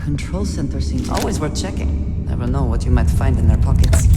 control center seems always worth checking. Never know what you might find in their pockets.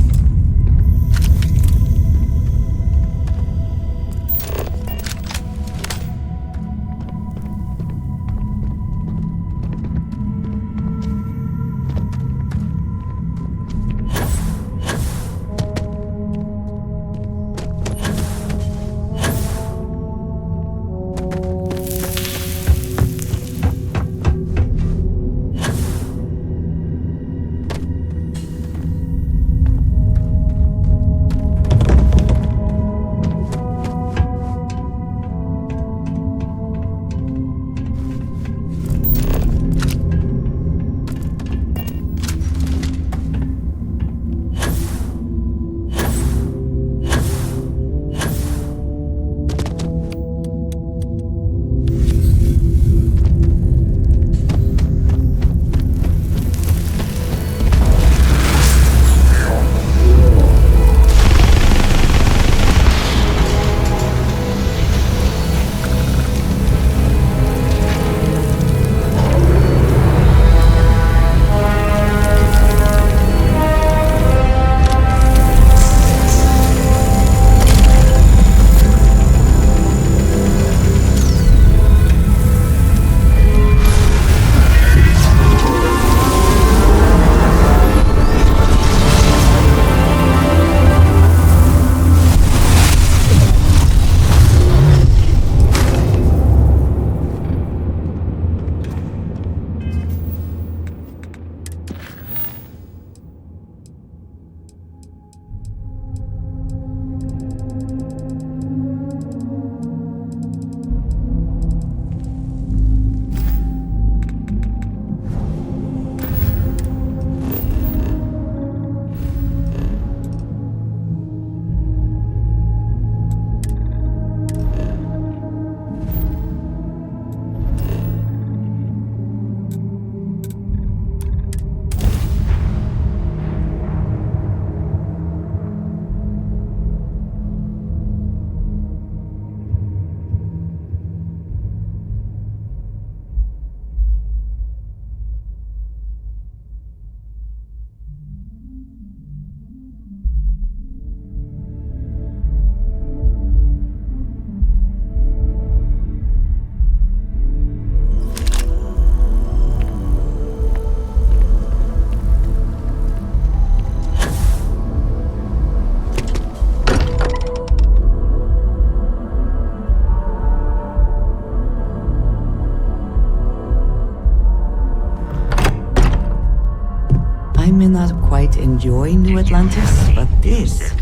Enjoy New Atlantis, but this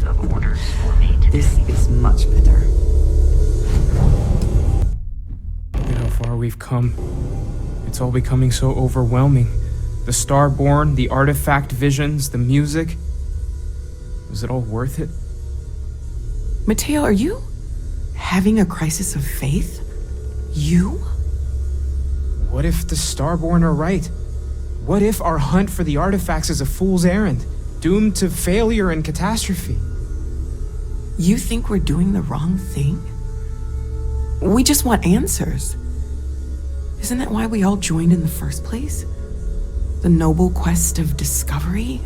is much better. Look at how far we've come. It's all becoming so overwhelming. The Starborn, the artifact visions, the music. Was it all worth it? Mateo, are you having a crisis of faith? You? What if the Starborn are right? What if our hunt for the artifacts is a fool's errand, doomed to failure and catastrophe? You think we're doing the wrong thing? We just want answers. Isn't that why we all joined in the first place? The noble quest of discovery?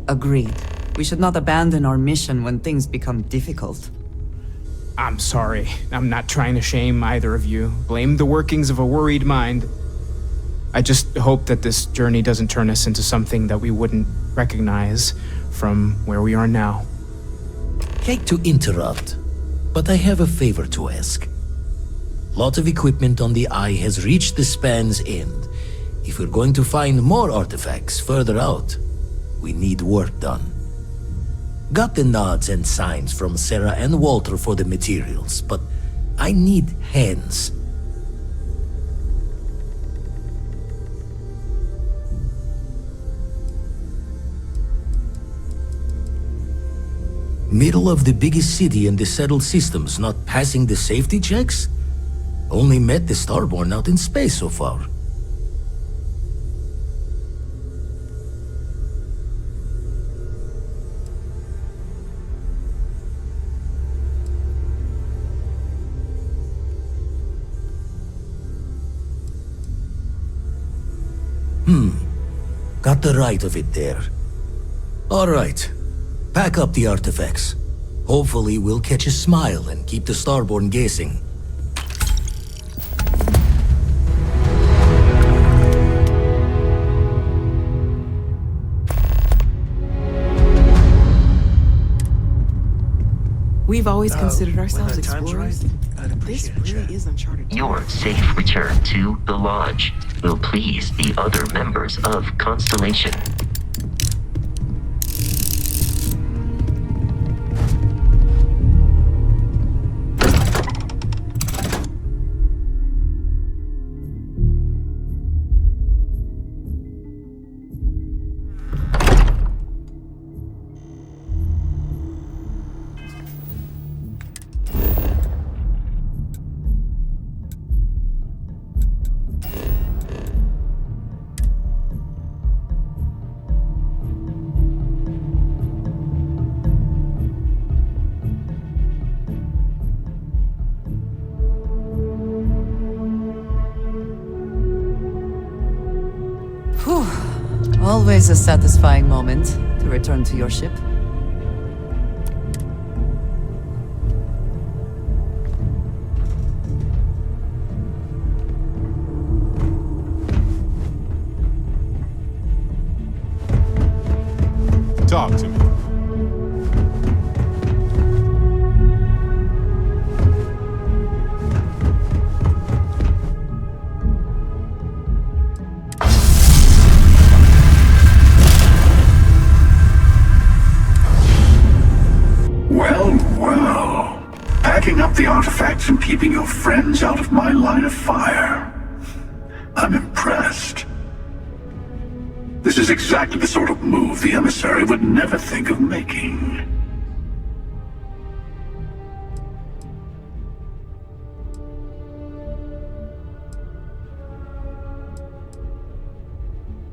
Agreed. We should not abandon our mission when things become difficult. I'm sorry. I'm not trying to shame either of you. Blame the workings of a worried mind. I just hope that this journey doesn't turn us into something that we wouldn't recognize from where we are now. Hate to interrupt, but I have a favor to ask. Lot of equipment on the Eye has reached the span's end. If we're going to find more artifacts further out, we need work done. Got the nods and signs from Sarah and Walter for the materials, but I need hands. Middle of the biggest city in the settled systems, not passing the safety checks? Only met the Starborn out in space so far. Got the right of it there. Alright, pack up the artifacts. Hopefully we'll catch a smile and keep the Starborn guessing. We've always considered ourselves explorers. This really is uncharted. Your safe return to the lodge will please the other members of Constellation. Always a satisfying moment to return to your ship. Talk to me. Packing up the artifacts and keeping your friends out of my line of fire. I'm impressed. This is exactly the sort of move the emissary would never think of making.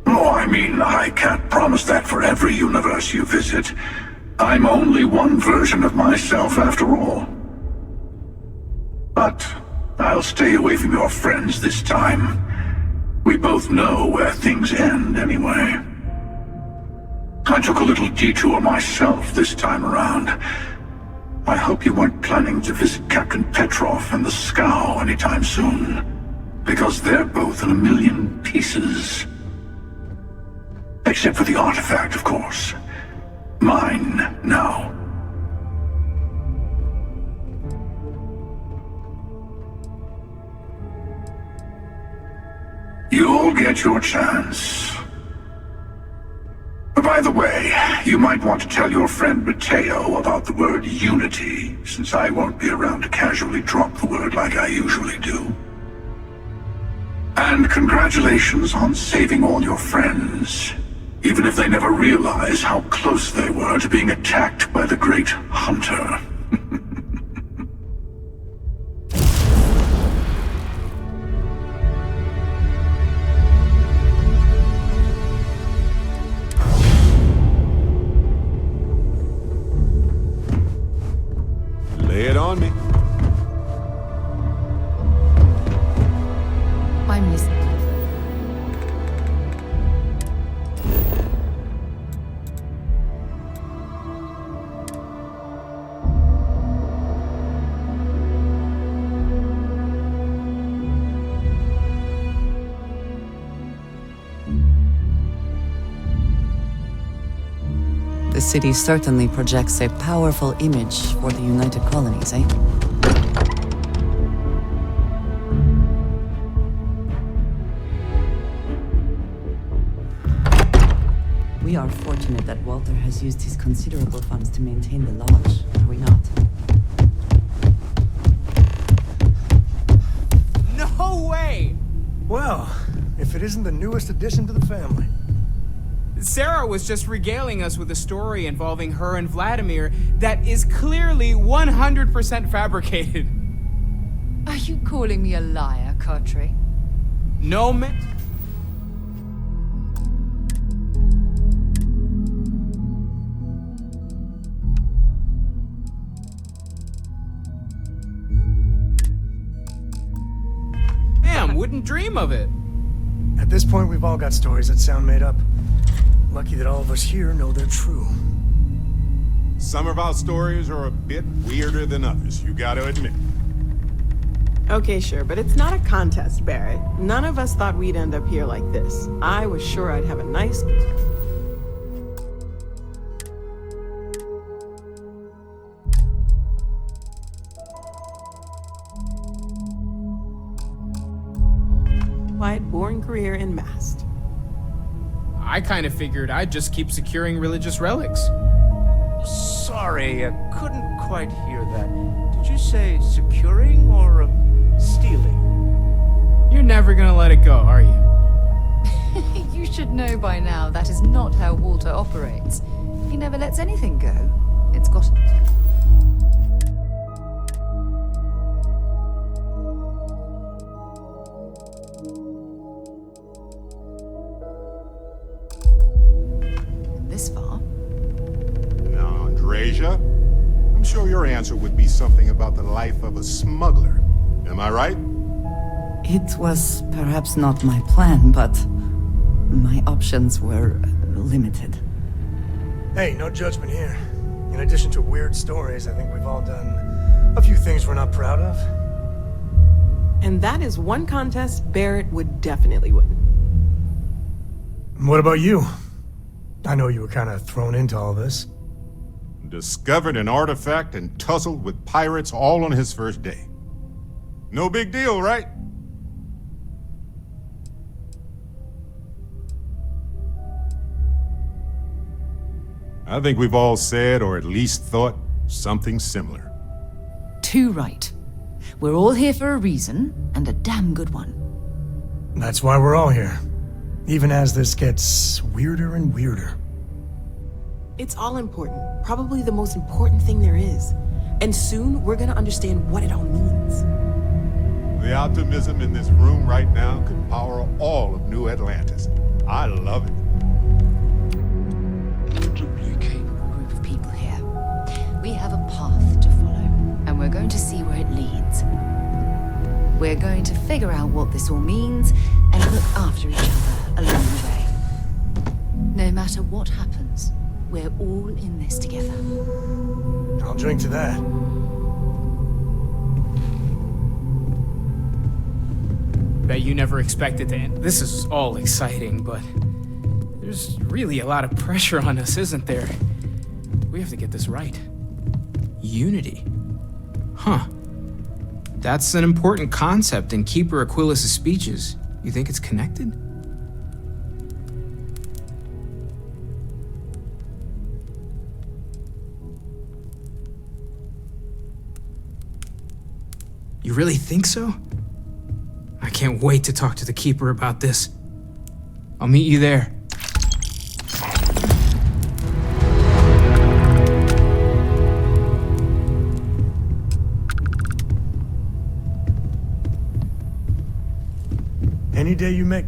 Oh, I mean, I can't promise that for every universe you visit. I'm only one version of myself after all. But I'll stay away from your friends this time. We both know where things end anyway. I took a little detour myself this time around. I hope you weren't planning to visit Captain Petrov and the Scow anytime soon, because they're both in a million pieces. Except for the artifact, of course. Mine now. You'll get your chance. By the way, you might want to tell your friend Mateo about the word unity, since I won't be around to casually drop the word like I usually do. And congratulations on saving all your friends, even if they never realize how close they were to being attacked by the Great Hunter. Lay it on me. I'm listening. The city certainly projects a powerful image for the United Colonies, eh? We are fortunate that Walter has used his considerable funds to maintain the lodge, are we not? No way! Well, if it isn't the newest addition to the family. Sarah was just regaling us with a story involving her and Vladimir that is clearly 100% fabricated. Are you calling me a liar, Cartry? No, man. Wouldn't dream of it. At this point, we've all got stories that sound made up. Lucky that all of us here know they're true. Some of our stories are a bit weirder than others, you gotta admit. Okay, sure, but it's not a contest, Barrett. None of us thought we'd end up here like this. I was sure I'd have a nice... quiet, boring career in Mast. I kind of figured I'd just keep securing religious relics. Sorry, I couldn't quite hear that. Did you say securing or stealing? You're never gonna let it go, are you? You should know by now that is not how Walter operates. He never lets anything go. It's got... this far. Now, Andreja, I'm sure your answer would be something about the life of a smuggler. Am I right? It was perhaps not my plan, but my options were limited. Hey, no judgment here. In addition to weird stories, I think we've all done a few things we're not proud of. And that is one contest Barrett would definitely win. What about you? I know you were kind of thrown into all this. Discovered an artifact and tussled with pirates all on his first day. No big deal, right? I think we've all said, or at least thought, something similar. Too right. We're all here for a reason, and a damn good one. That's why we're all here. Even as this gets weirder and weirder. It's all important. Probably the most important thing there is. And soon, we're gonna understand what it all means. The optimism in this room right now could power all of New Atlantis. I love it. Incredibly capable group of people here. We have a path to follow, and we're going to see where it leads. We're going to figure out what this all means, and look after each other along the way. No matter what happens, we're all in this together. I'll drink to that. Bet you never expected to end. This is all exciting, but there's really a lot of pressure on us, isn't there? We have to get this right. Unity. Huh. That's an important concept in Keeper Aquilas' speeches. You think it's connected? You really think so? I can't wait to talk to the Keeper about this. I'll meet you there. Any day you make...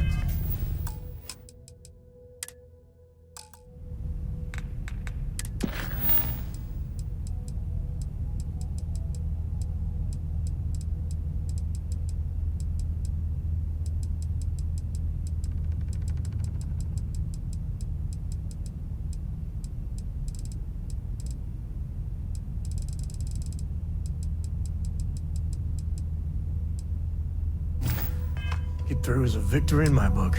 Get through is a victory in my book.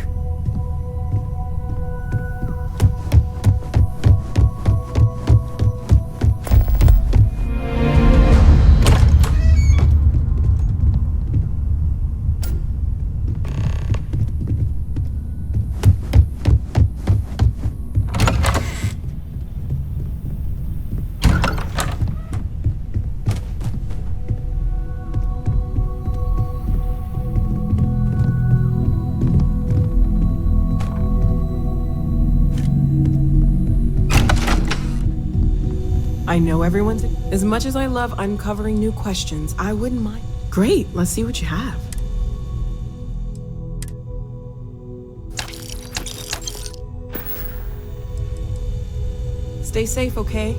I know everyone's... As much as I love uncovering new questions, I wouldn't mind. Great, let's see what you have. Stay safe, okay?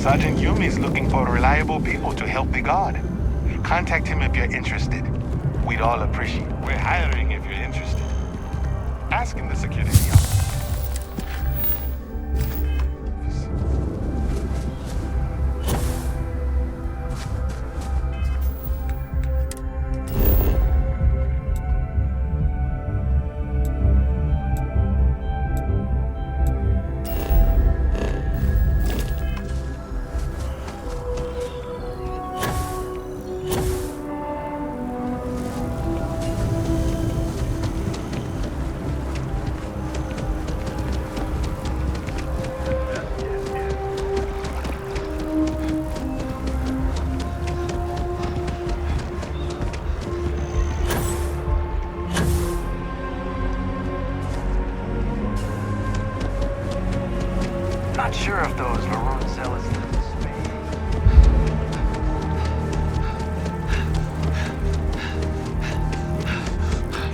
Sergeant Yumi is looking for reliable people to help the guard. Contact him if you're interested. We'd all appreciate it. We're hiring if you're interested. Ask him the security officer. Not sure if those maroon zealots live in space.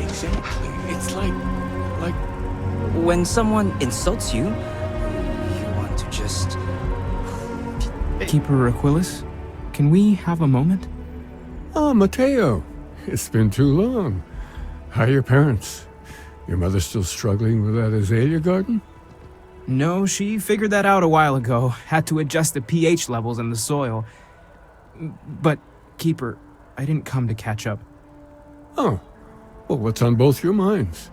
Exactly. It's like when someone insults you, you want to just... Keeper Aquilus, can we have a moment? Oh, Mateo. It's been too long. How are your parents? Your mother still struggling with that azalea garden? No, she figured that out a while ago. Had to adjust the pH levels in the soil. But, Keeper, I didn't come to catch up. Oh. Well, what's on both your minds?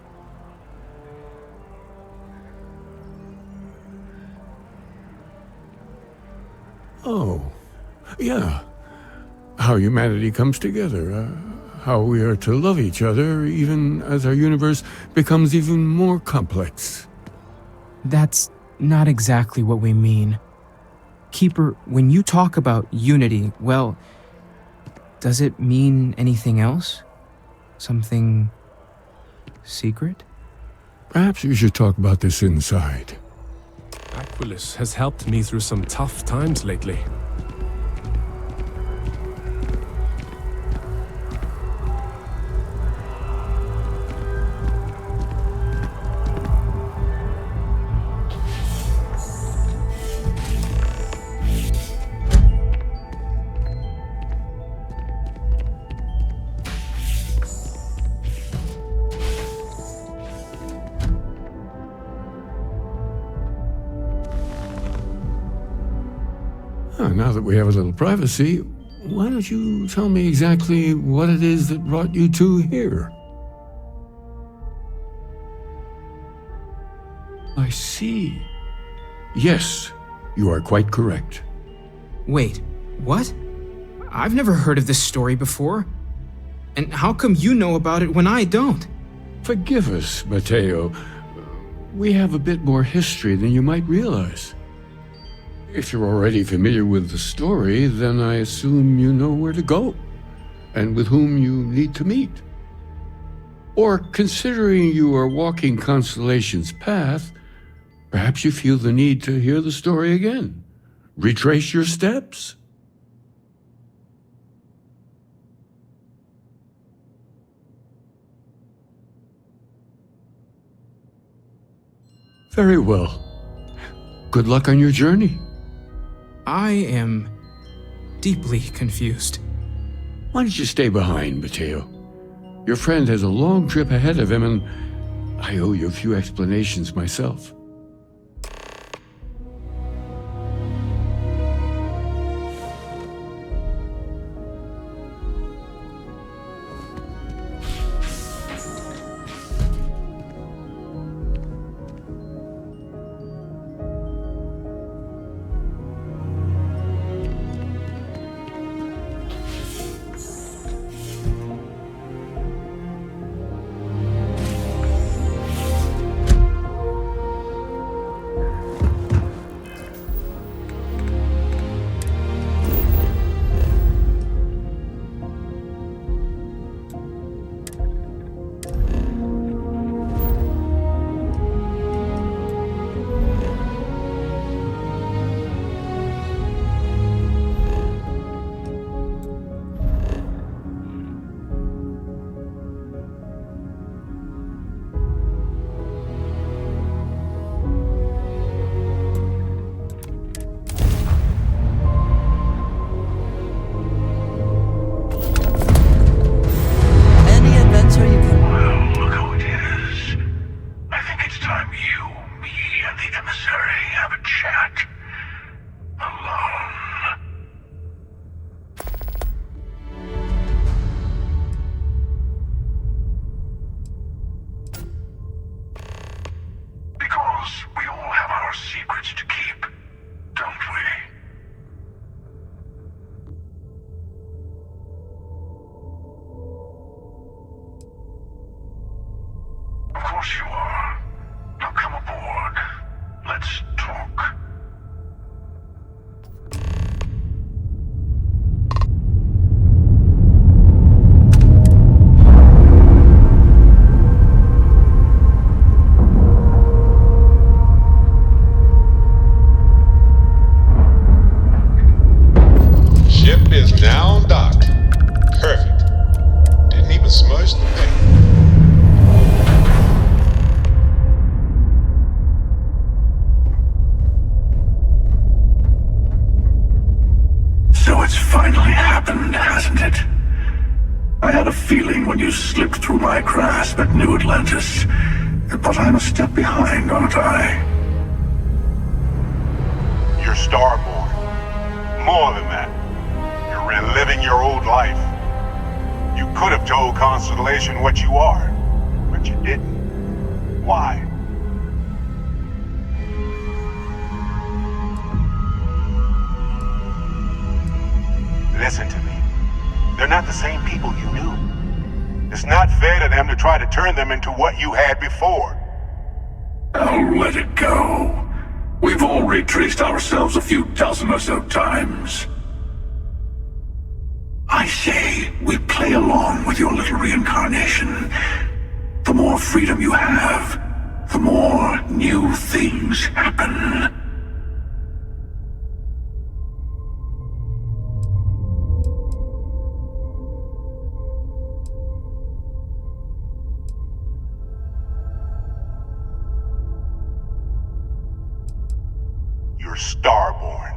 Oh. Yeah. How humanity comes together. How we are to love each other even as our universe becomes even more complex. That's not exactly what we mean. Keeper, when you talk about unity, well, does it mean anything else? Something secret? Perhaps we should talk about this inside. Aquilus has helped me through some tough times lately. Now that we have a little privacy, why don't you tell me exactly what it is that brought you two here? I see. Yes, you are quite correct. Wait, what? I've never heard of this story before. And how come you know about it when I don't? Forgive us, Mateo. We have a bit more history than you might realize. If you're already familiar with the story, then I assume you know where to go and with whom you need to meet. Or considering you are walking Constellation's path, perhaps you feel the need to hear the story again. Retrace your steps. Very well. Good luck on your journey. I am deeply confused. Why don't you stay behind, Mateo? Your friend has a long trip ahead of him, and I owe you a few explanations myself. secrets to keep, don't we? Of course you are. Now come aboard. Let's talk. Ship is now docked. Perfect. Didn't even smudge the paint. So it's finally happened, hasn't it? I had a feeling when you slipped through my grasp at New Atlantis. But I'm a step behind, aren't I? You're starborn. More than that. You're reliving your old life. You could have told Constellation what you are, but you didn't. Why? Listen to me. They're not the same people you knew. It's not fair to them to try to turn them into what you had before. I'll let it go. We've all retraced ourselves a few dozen or so times. I say we play along with your little reincarnation. The more freedom you have, the more new things happen. You're starborn.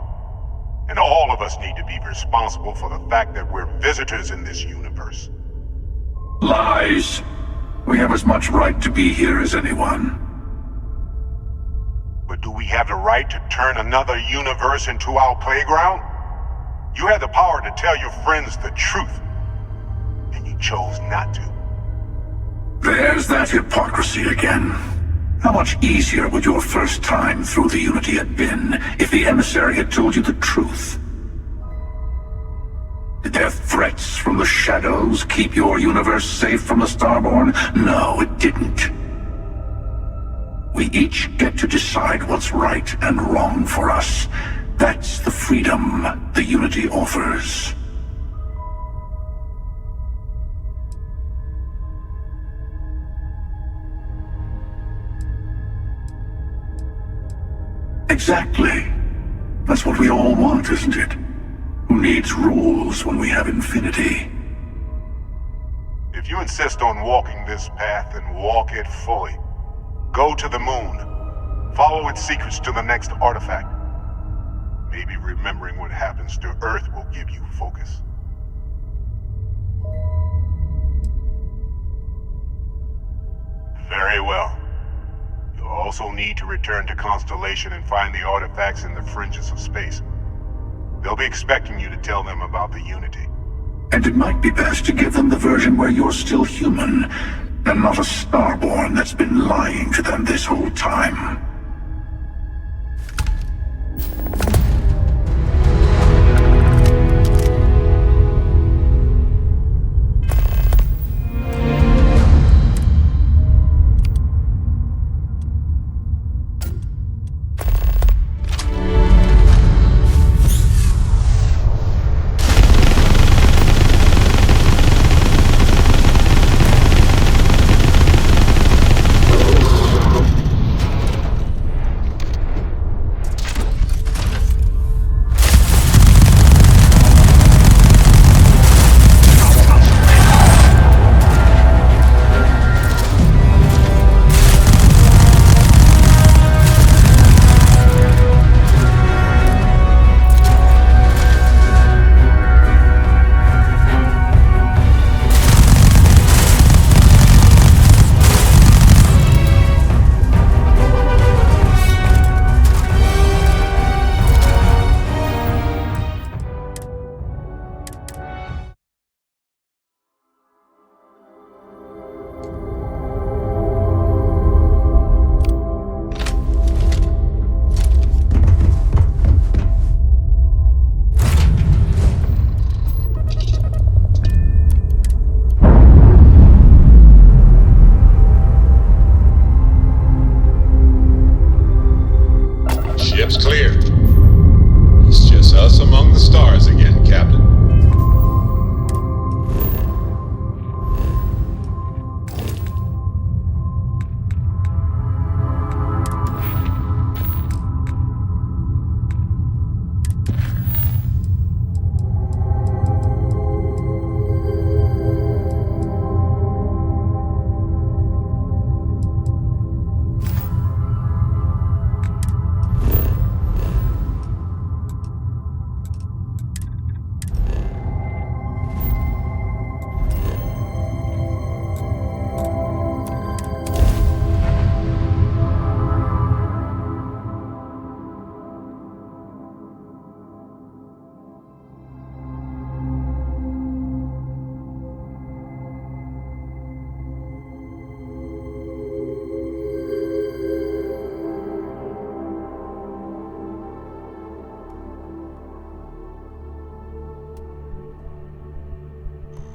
And all of us need to be responsible for the fact that we're visitors in this universe. Lies! We have as much right to be here as anyone. But do we have the right to turn another universe into our playground? You had the power to tell your friends the truth, and you chose not to. There's that hypocrisy again. How much easier would your first time through the Unity have been if the emissary had told you the truth? Did their threats from the shadows keep your universe safe from the Starborn? No, it didn't. We each get to decide what's right and wrong for us. That's the freedom the Unity offers. Exactly. That's what we all want, isn't it? Who needs rules when we have infinity? If you insist on walking this path, then walk it fully. Go to the moon. Follow its secrets to the next artifact. Maybe remembering what happens to Earth will give you focus. Very well. You'll also need to return to Constellation and find the artifacts in the fringes of space. They'll be expecting you to tell them about the Unity. And it might be best to give them the version where you're still human, and not a Starborn that's been lying to them this whole time.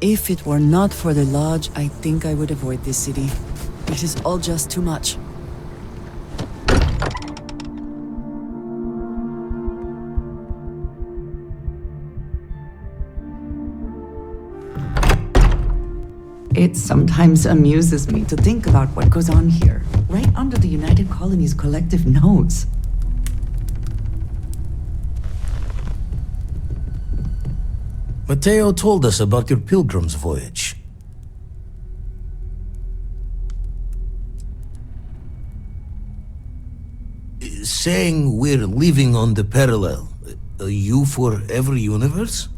If it were not for the lodge, I think I would avoid this city. It is all just too much. It sometimes amuses me to think about what goes on here, right under the United Colony's collective nose. Matteo told us about your pilgrim's voyage. Saying we're living on the parallel, you for every universe?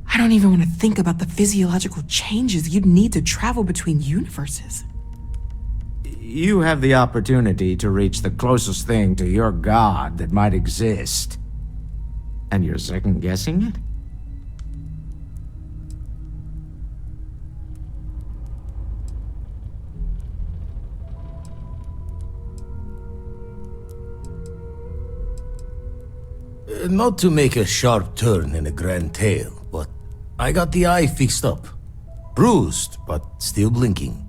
I don't even want to think about the physiological changes you'd need to travel between universes. You have the opportunity to reach the closest thing to your god that might exist. And you're second-guessing it? Not to make a sharp turn in a grand tale, but I got the eye fixed up. Bruised, but still blinking.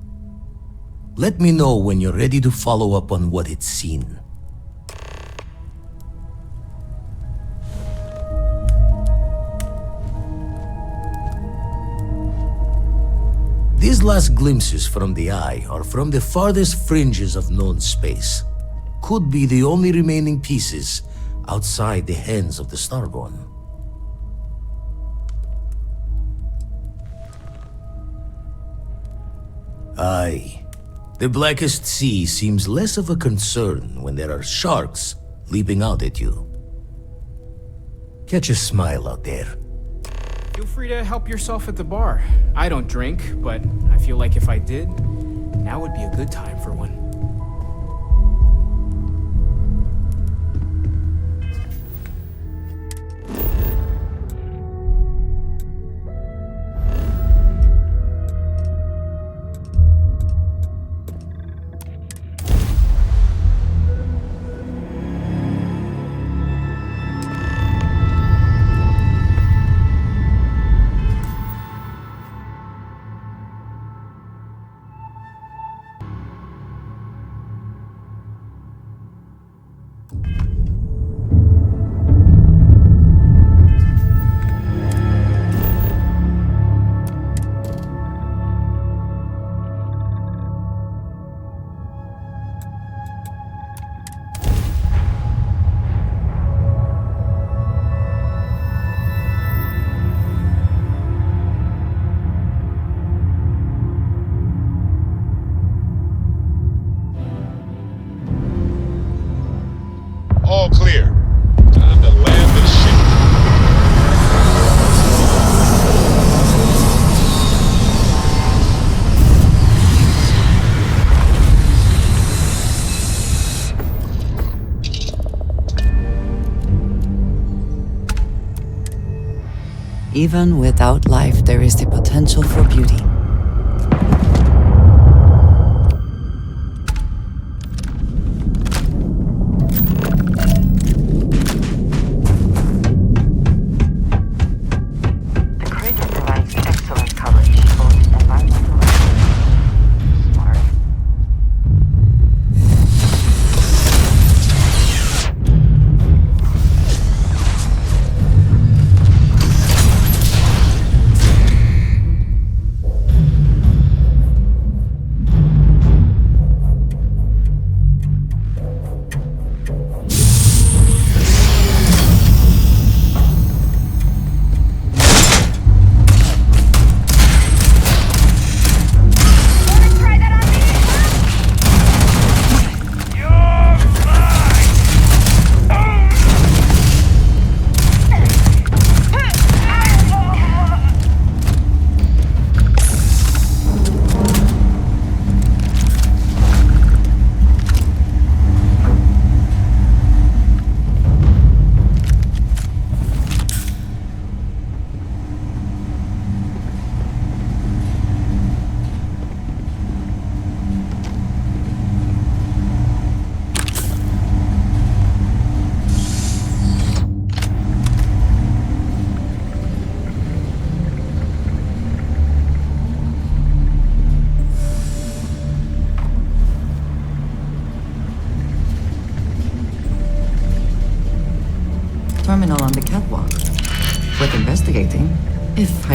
Let me know when you're ready to follow up on what it's seen. These last glimpses from the eye are from the farthest fringes of known space. Could be the only remaining pieces outside the hands of the Starborn. Aye. The Blackest Sea seems less of a concern when there are sharks leaping out at you. Catch a smile out there. Feel free to help yourself at the bar. I don't drink, but I feel like if I did, now would be a good time for one. All clear. Time to land this ship. Even without life, there is the potential for beauty.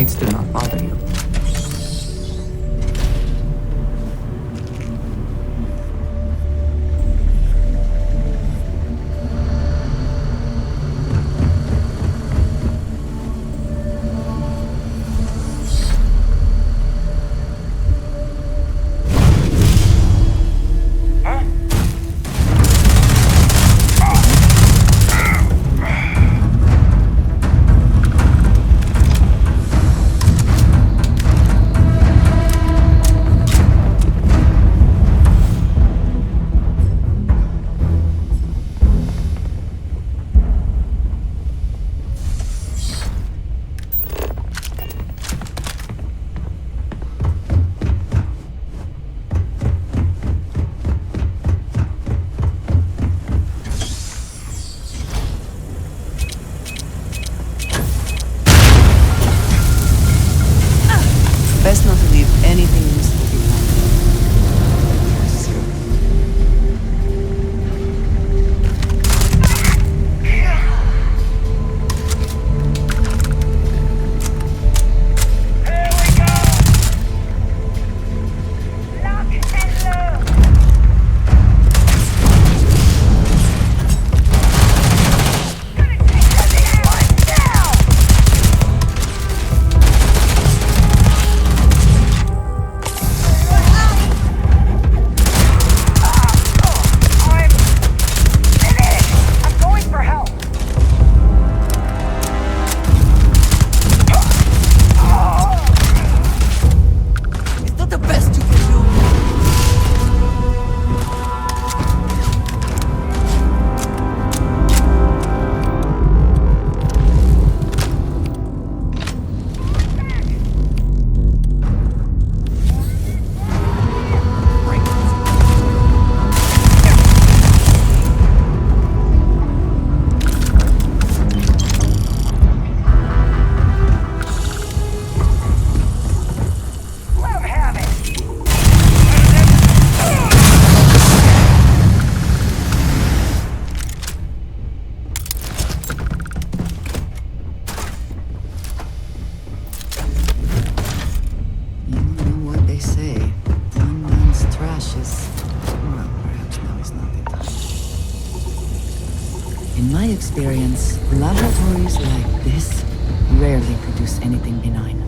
heights do not bother you. Best not to leave anything useful behind. In my experience, laboratories like this rarely produce anything benign.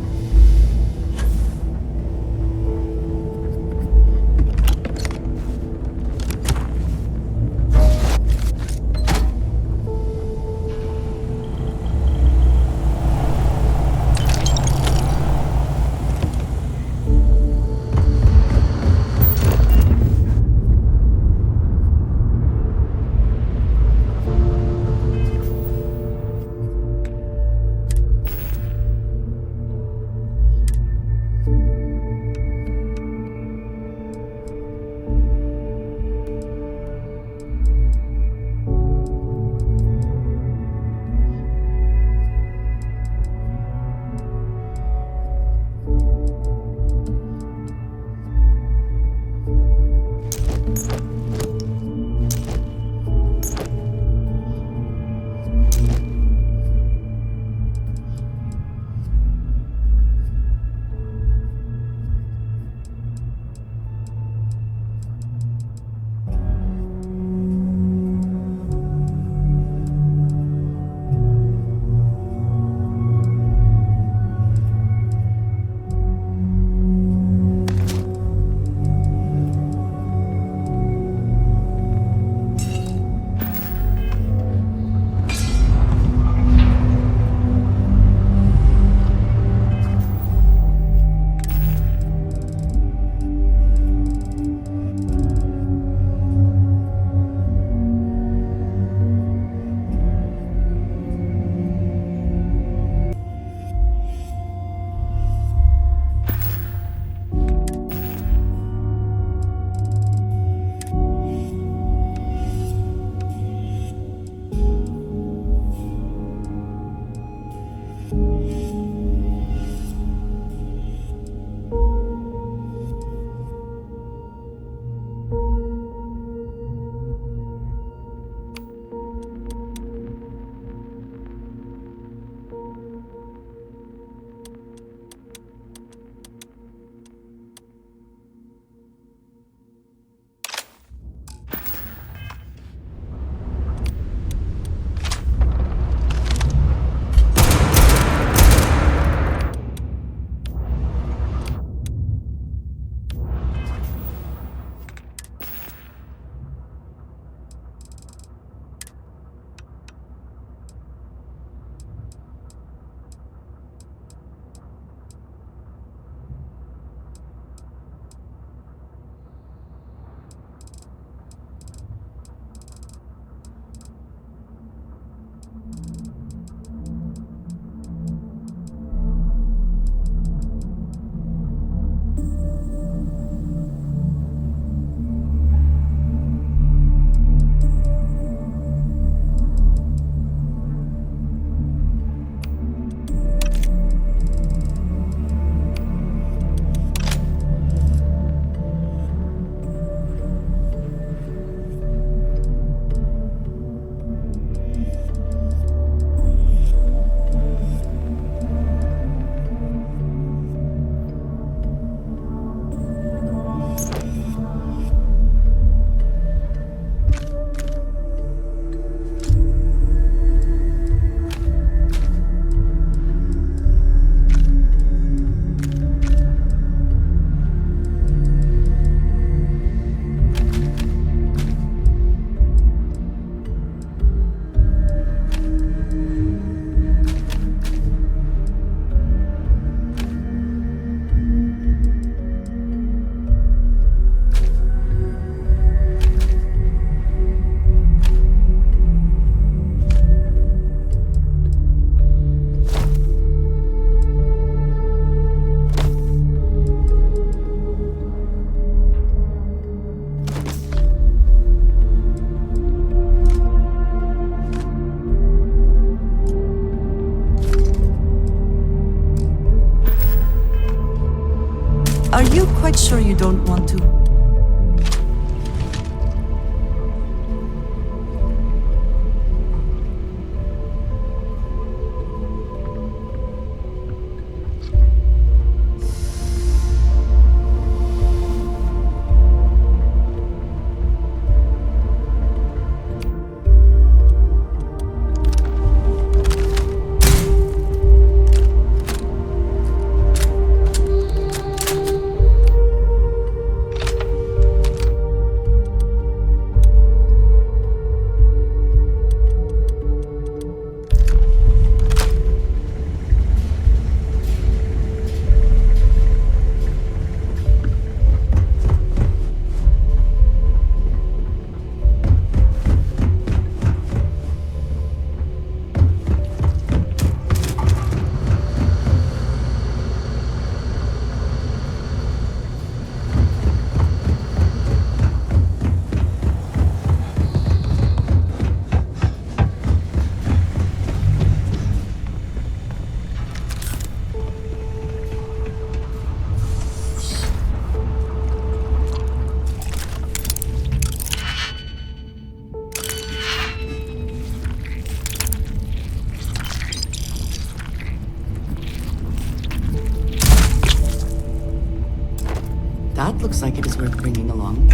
Are you quite sure you don't want to? That looks like it is worth bringing along.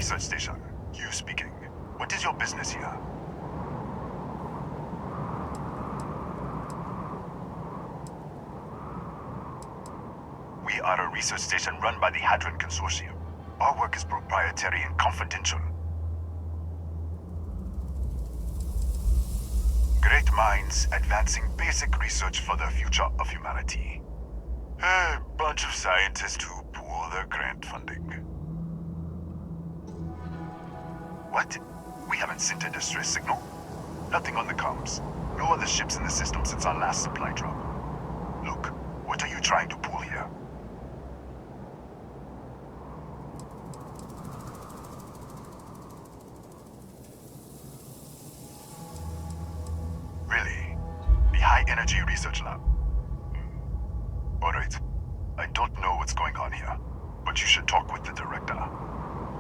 research station. You speaking. What is your business here? We are a research station run by the Hadron Consortium. Our work is proprietary and confidential. Great minds advancing basic research for the future of humanity. A bunch of scientists who pool their grant funding. What? We haven't sent a distress signal? Nothing on the comms. No other ships in the system since our last supply drop. Look, what are you trying to pull here? Really? The High Energy Research Lab? Alright. I don't know what's going on here, but you should talk with the director.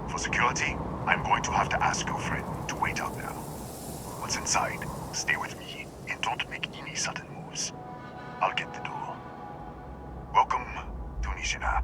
For security, I'm going to have to ask your friend to wait out there. Once inside, stay with me and don't make any sudden moves. I'll get the door. Welcome to Nishina.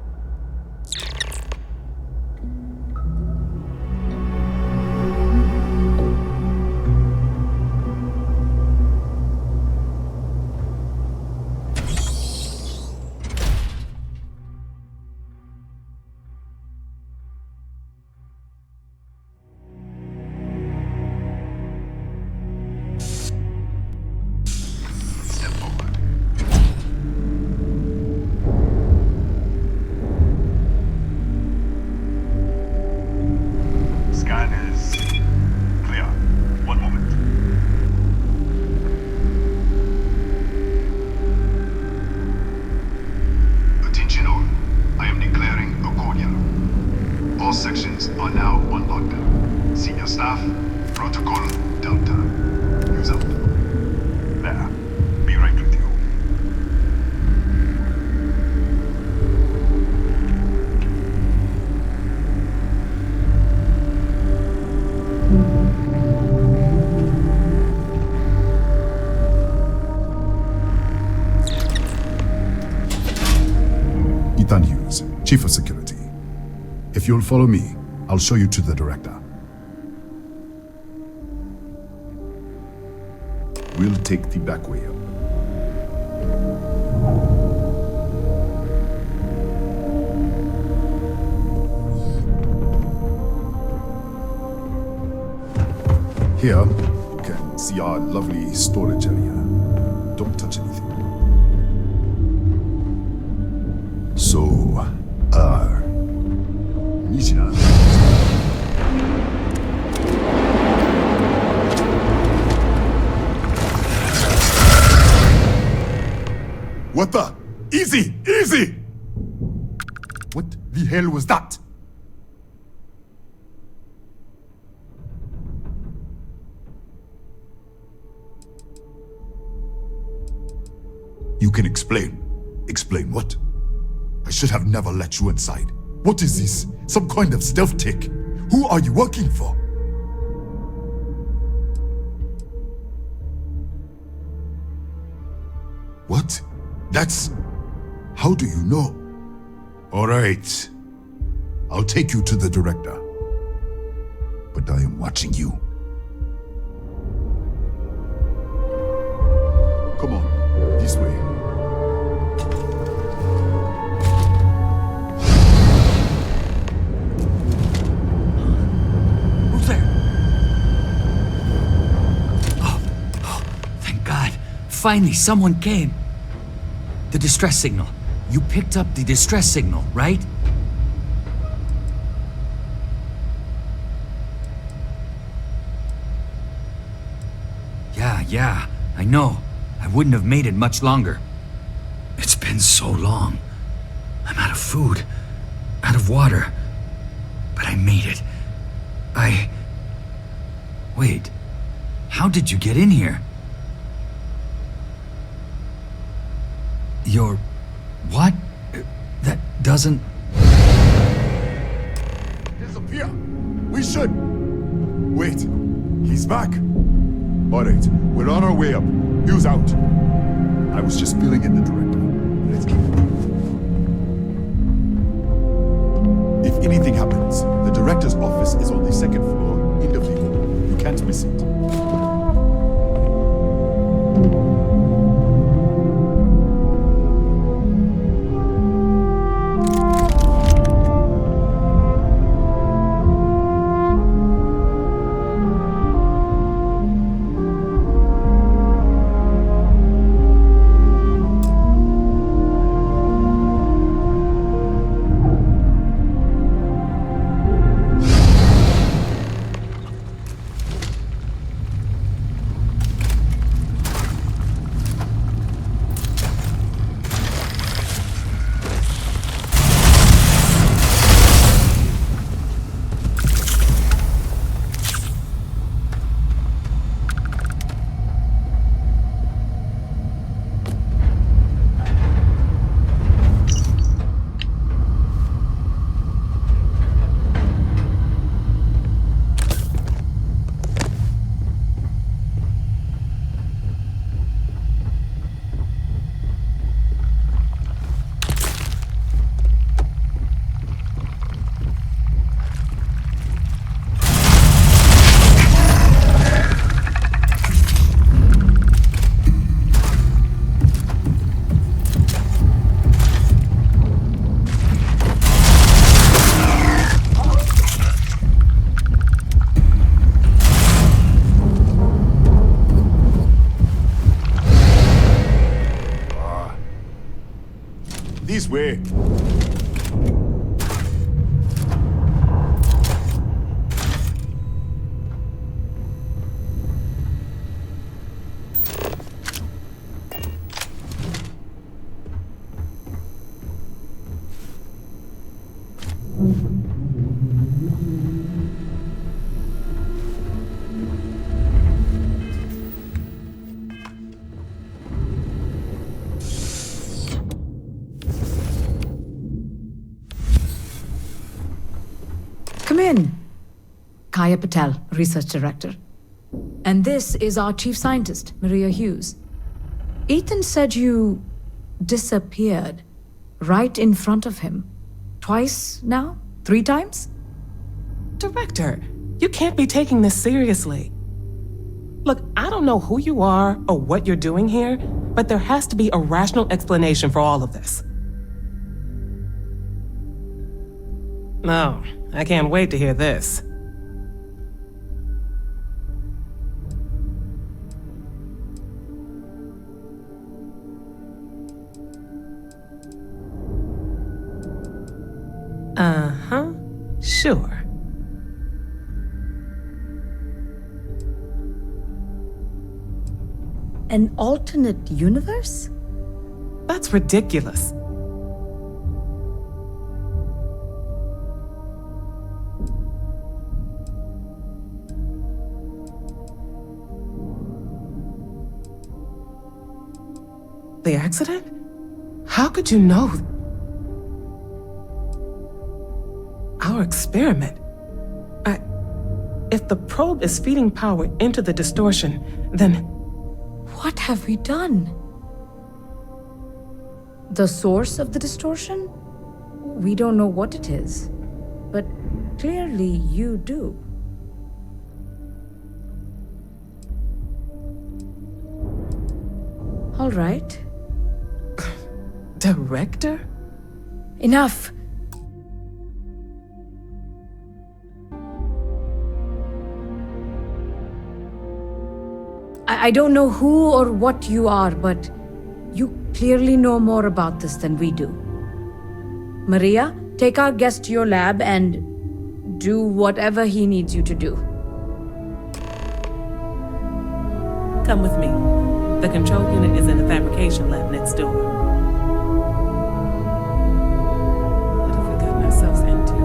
Chief of Security. If you'll follow me, I'll show you to the director. We'll take the back way up. Here, you can see our lovely storage area. Don't touch anything. So, Nishina. What the? Easy! Easy! What the hell was that? You can explain. Explain what? I should have never let you inside. What is this? Some kind of stealth tech? Who are you working for? What? That's... How do you know? All right. I'll take you to the director. But I am watching you. Come on, this way. Finally, someone came. The distress signal. You picked up the distress signal, right? Yeah, I know. I wouldn't have made it much longer. It's been so long. I'm out of food, out of water. But I made it. Wait. How did you get in here? You're... what? That doesn't... Disappear! We should... Wait, he's back. Alright, we're on our way up. Hugh's out. I was just filling in the director. Let's keep it. If anything happens, the director's office office is on the second floor, end of the hall. You can't miss it. This way. Come in. Kaya Patel, Research Director. And this is our Chief Scientist, Maria Hughes. Ethan said you disappeared right in front of him. Twice now? 3 times? Director, you can't be taking this seriously. Look, I don't know who you are or what you're doing here, but there has to be a rational explanation for all of this. No, I can't wait to hear this. Uh-huh, sure. An alternate universe? That's ridiculous. The accident? How could you know? Our experiment. If the probe is feeding power into the distortion, then... What have we done? The source of the distortion? We don't know what it is, but clearly you do. All right. Director? Enough. I don't know who or what you are, but you clearly know more about this than we do. Maria, take our guest to your lab and do whatever he needs you to do. Come with me. The control unit is in the fabrication lab next door. What have we gotten ourselves into?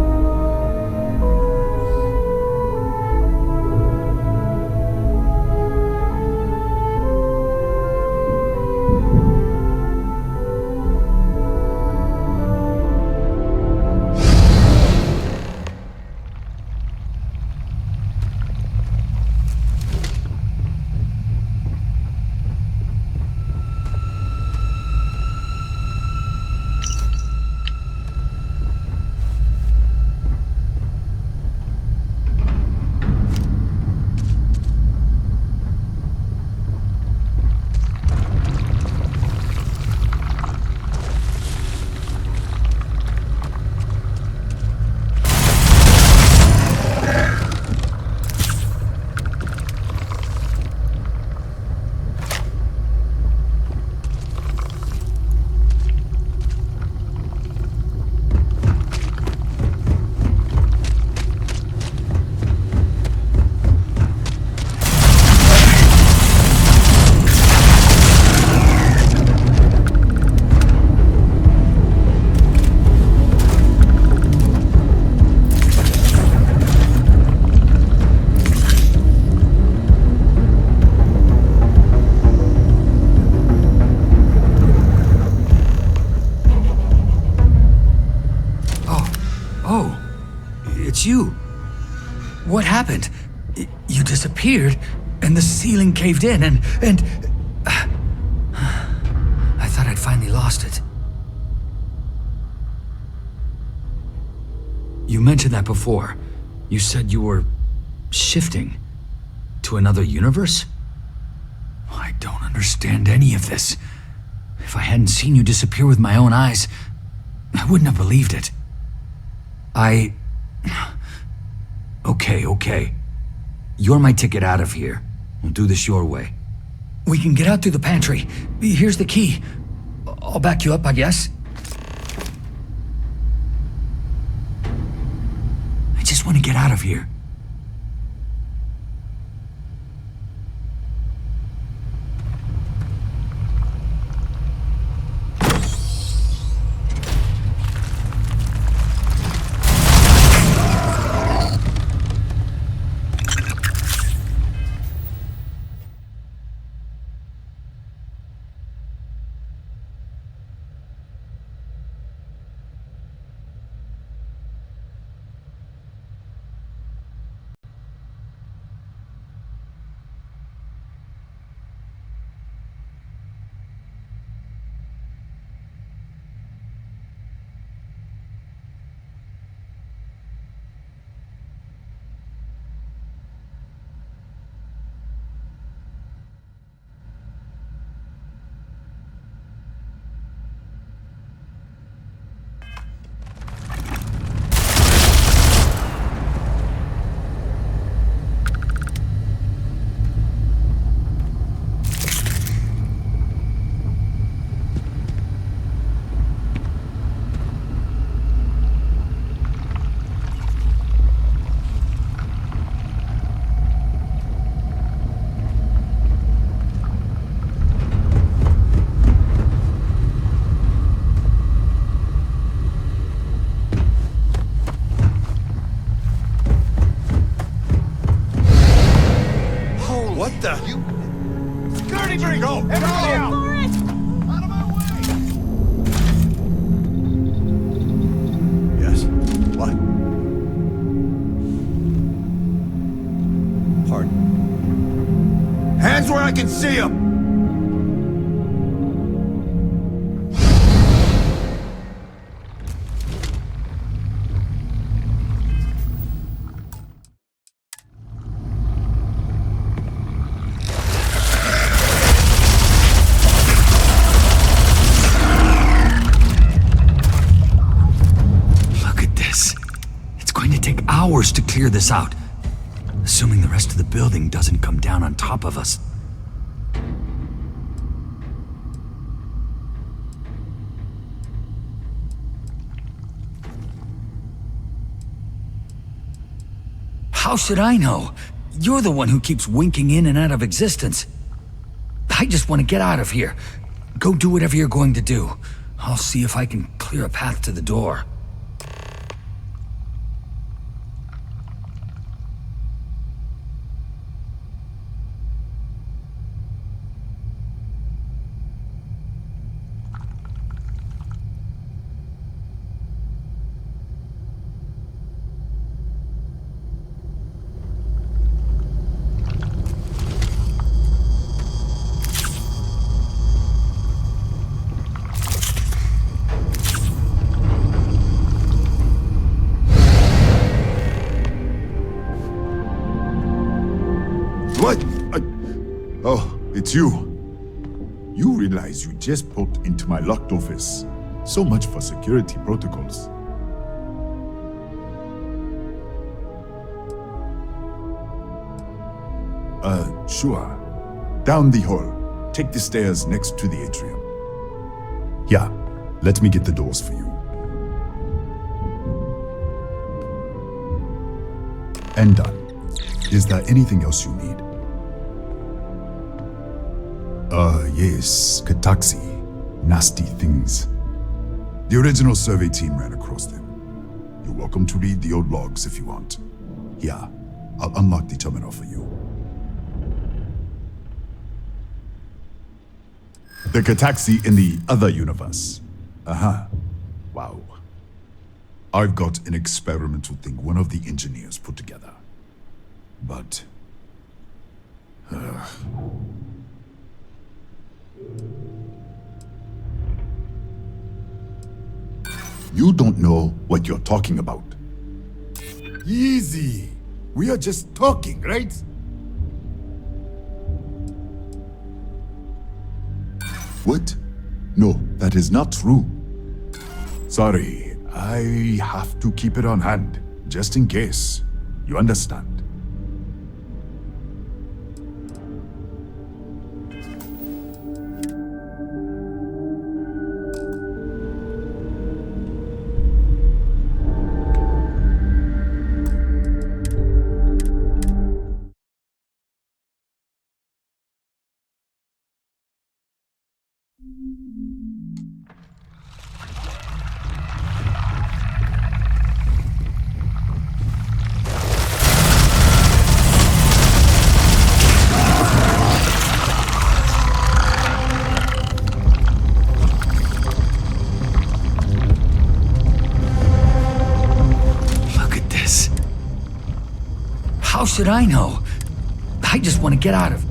you. What happened? You disappeared, and the ceiling caved in, and I thought I'd finally lost it. You mentioned that before. You said you were shifting to another universe? I don't understand any of this. If I hadn't seen you disappear with my own eyes, I wouldn't have believed it. Okay. You're my ticket out of here. We'll do this your way. We can get out through the pantry. Here's the key. I'll back you up, I guess. I just want to get out of here. Security breach! Go! Everybody out! Out of my way! Yes. What? Pardon? Hands where I can see them! Hours to clear this out, assuming the rest of the building doesn't come down on top of us. How should I know? You're the one who keeps winking in and out of existence. I just want to get out of here. Go do whatever you're going to do. I'll see if I can clear a path to the door. What? Oh, it's you. You realize you just poked into my locked office. So much for security protocols. Sure. Down the hall. Take the stairs next to the atrium. Yeah, let me get the doors for you. And done. Is there anything else you need? Yes, Kataxi. Nasty things. The original survey team ran across them. You're welcome to read the old logs if you want. Here, I'll unlock the terminal for you. The Kataxi in the other universe. Wow. I've got an experimental thing one of the engineers put together. But... You don't know what you're talking about. Easy. We are just talking, right? What? No, that is not true. Sorry, I have to keep it on hand, just in case. You understand? How should I know? I just want to get out of...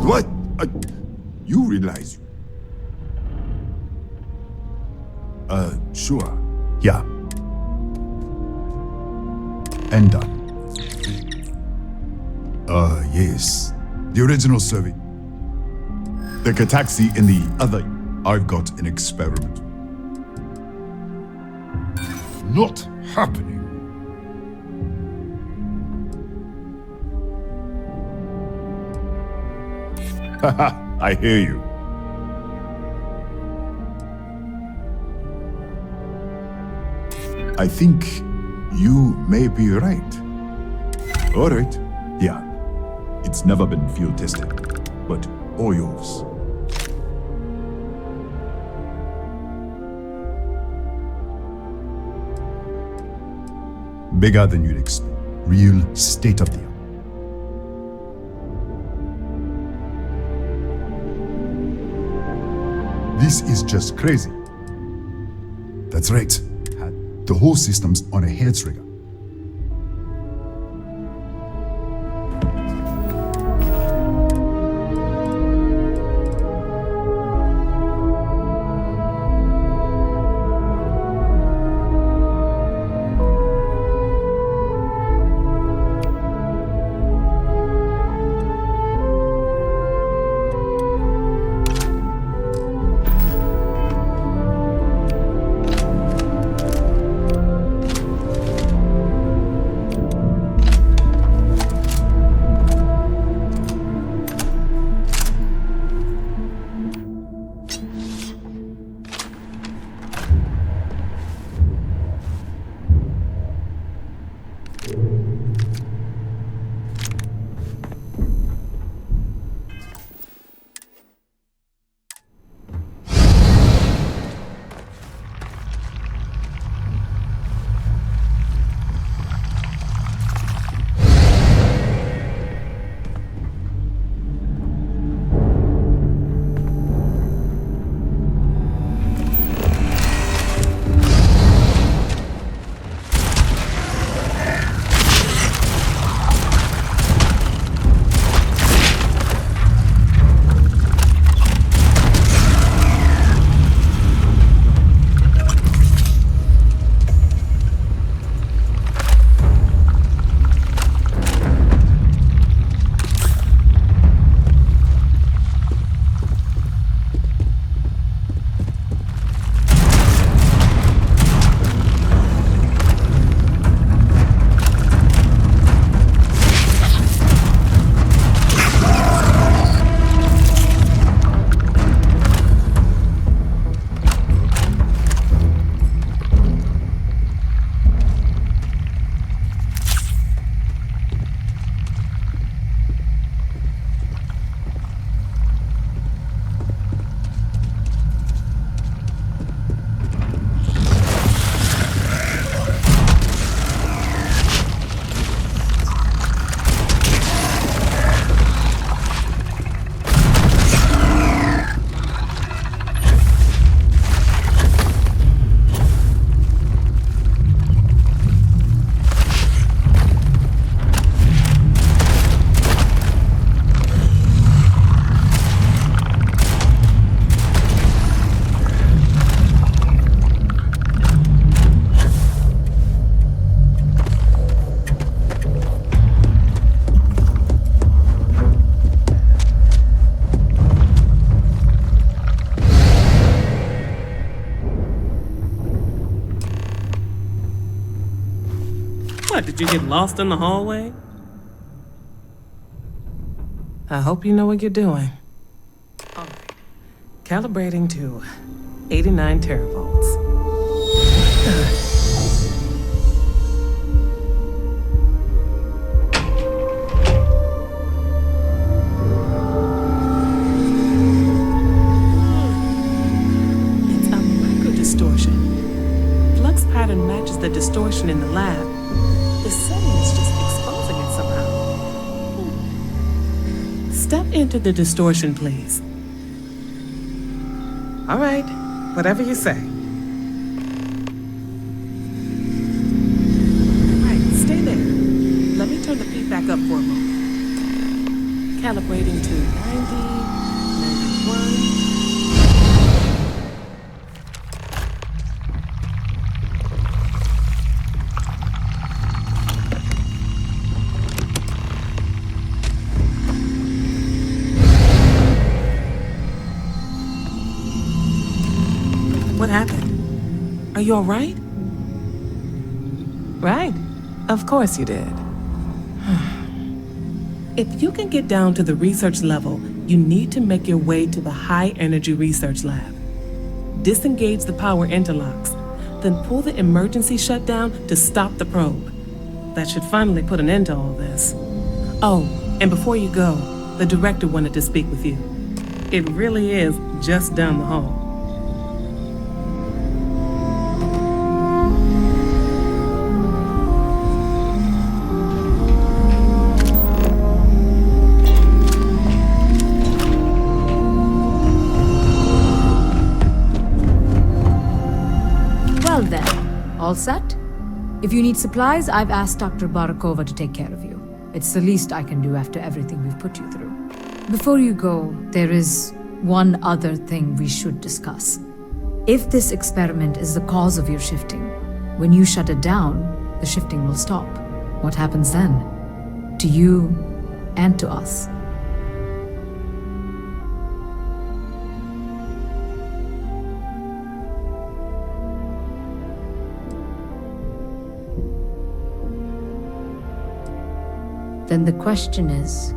What? You realize... Sure. Yeah. And done. Yes. The original survey. The Kataxi in the other... I've got an experiment. Not happening. Haha, I hear you. I think you may be right. All right. Yeah. It's never been field tested, but all yours. Bigger than you'd expect. Real state of the art. This is just crazy. That's right. The whole system's on a hair trigger. What, did you get lost in the hallway? I hope you know what you're doing. All right. Calibrating to 89 teravolts. It's a micro-distortion. Flux pattern matches the distortion in the lab. The setting is just exposing it somehow. Step into the distortion, please. All right, whatever you say. All right, stay there. Let me turn the feedback up for a moment. Calibrating to 90, 91. What happened? Are you all right? Right. Of course you did. If you can get down to the research level, you need to make your way to the high-energy research lab. Disengage the power interlocks, then pull the emergency shutdown to stop the probe. That should finally put an end to all this. Oh, and before you go, the director wanted to speak with you. It really is just down the hall. Well then, all set? If you need supplies, I've asked Dr. Barakova to take care of you. It's the least I can do after everything we've put you through. Before you go, there is one other thing we should discuss. If this experiment is the cause of your shifting, when you shut it down, the shifting will stop. What happens then? To you and to us. Then the question is,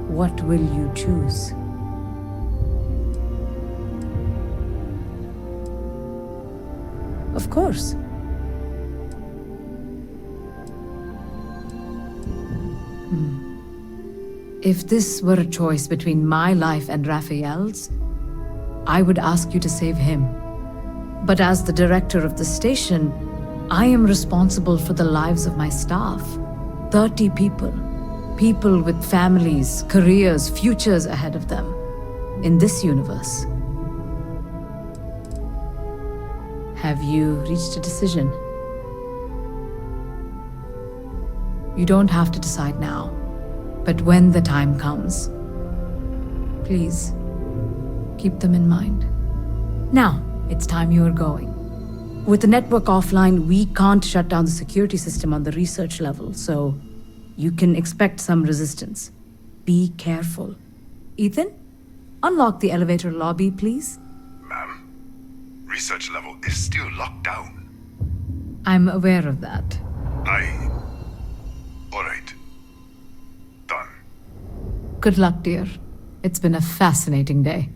what will you choose? Of course. If this were a choice between my life and Raphael's, I would ask you to save him. But as the director of the station, I am responsible for the lives of my staff. 30 people. People with families, careers, futures ahead of them. In this universe. Have you reached a decision? You don't have to decide now, but when the time comes, please keep them in mind. Now, it's time you are going. With the network offline, we can't shut down the security system on the research level, so you can expect some resistance. Be careful. Ethan, unlock the elevator lobby, please. Ma'am, research level is still locked down. I'm aware of that. All right. Done. Good luck, dear. It's been a fascinating day.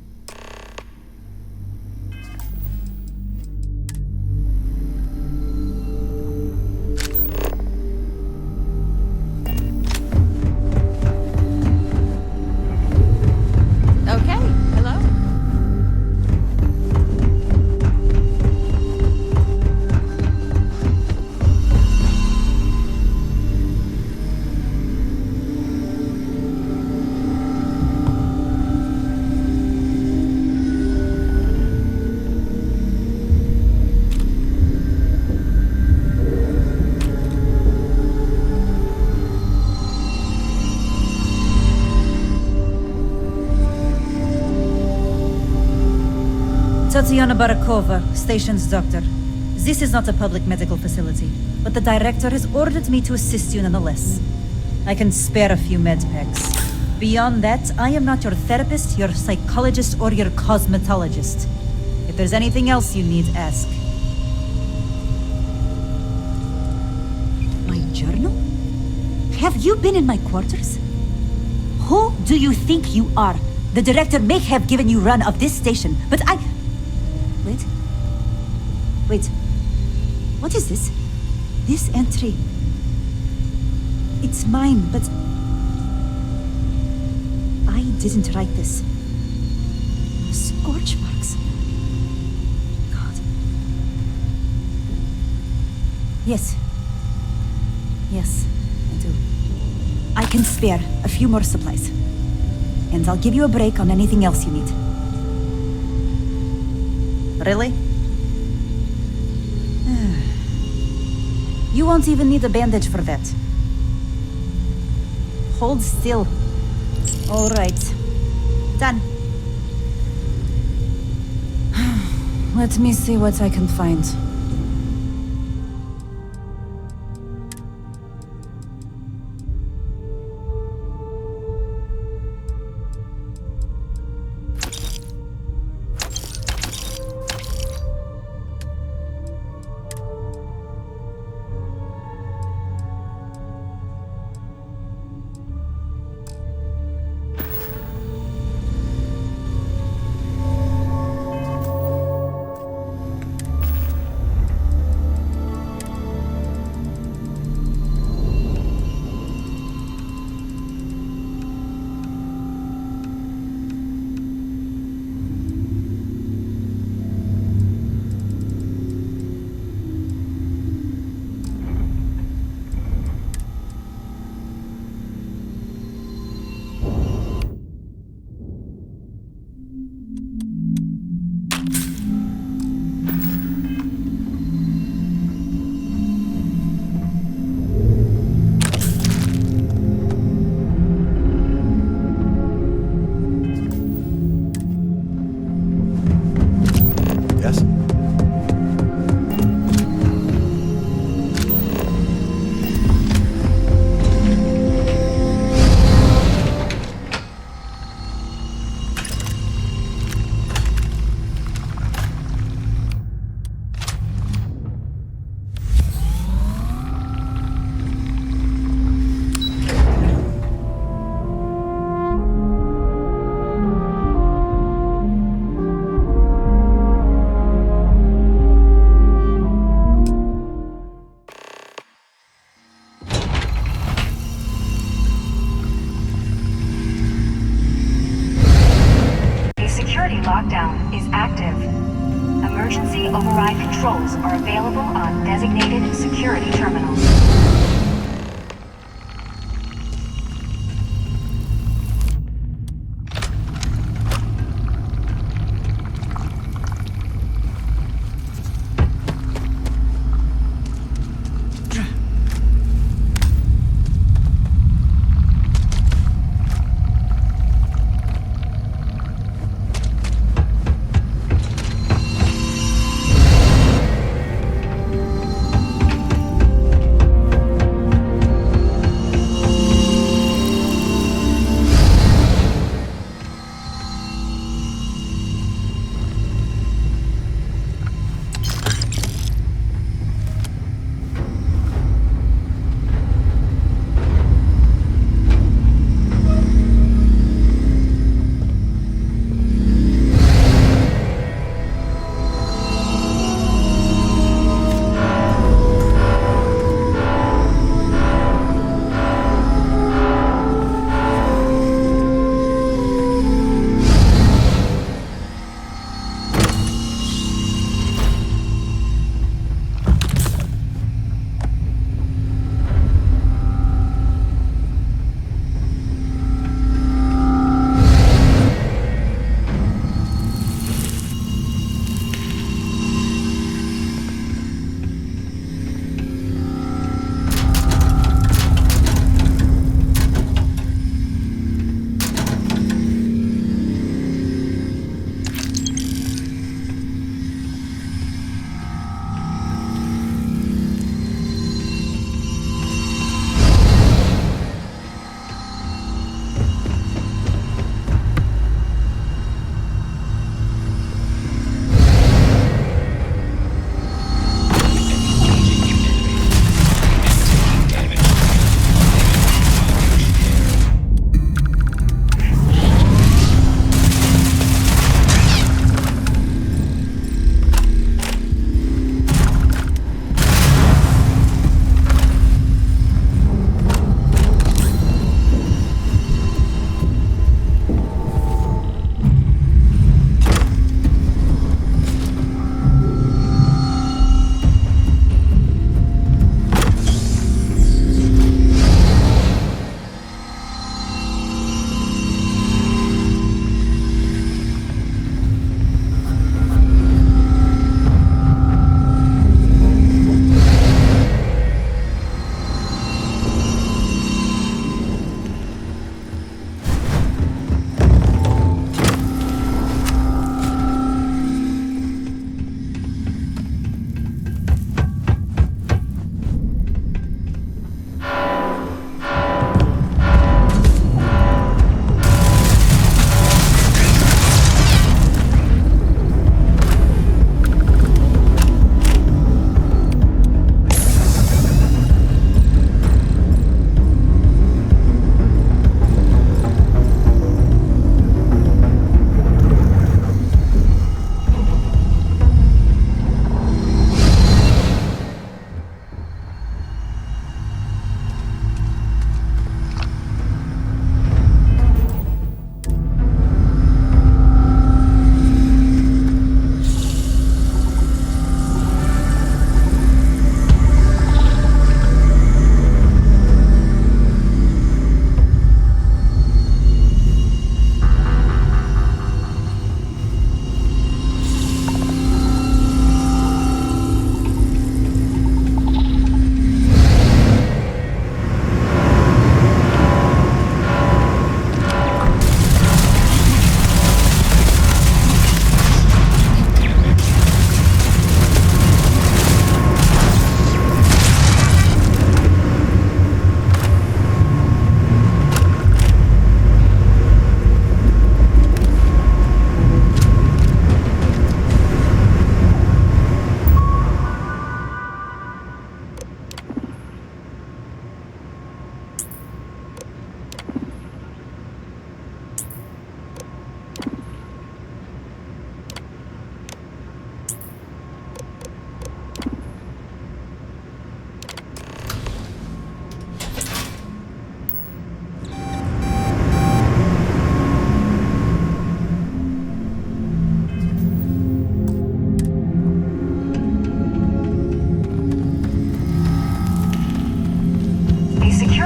Tatiana Barakova, station's doctor. This is not a public medical facility, but the director has ordered me to assist you nonetheless. I can spare a few med packs. Beyond that, I am not your therapist, your psychologist, or your cosmetologist. If there's anything else you need, ask. My journal? Have you been in my quarters? Who do you think you are? The director may have given you run of this station, but I... Wait. What is this? This entry... It's mine, but... I didn't write this. Scorch marks. God. Yes, I do. I can spare a few more supplies. And I'll give you a break on anything else you need. Really? You won't even need a bandage for that. Hold still. All right. Done. Let me see what I can find. Lockdown is active. Emergency override controls are available on designated security terminals.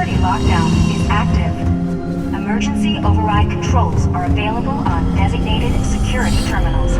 security lockdown is active. Emergency override controls are available on designated security terminals.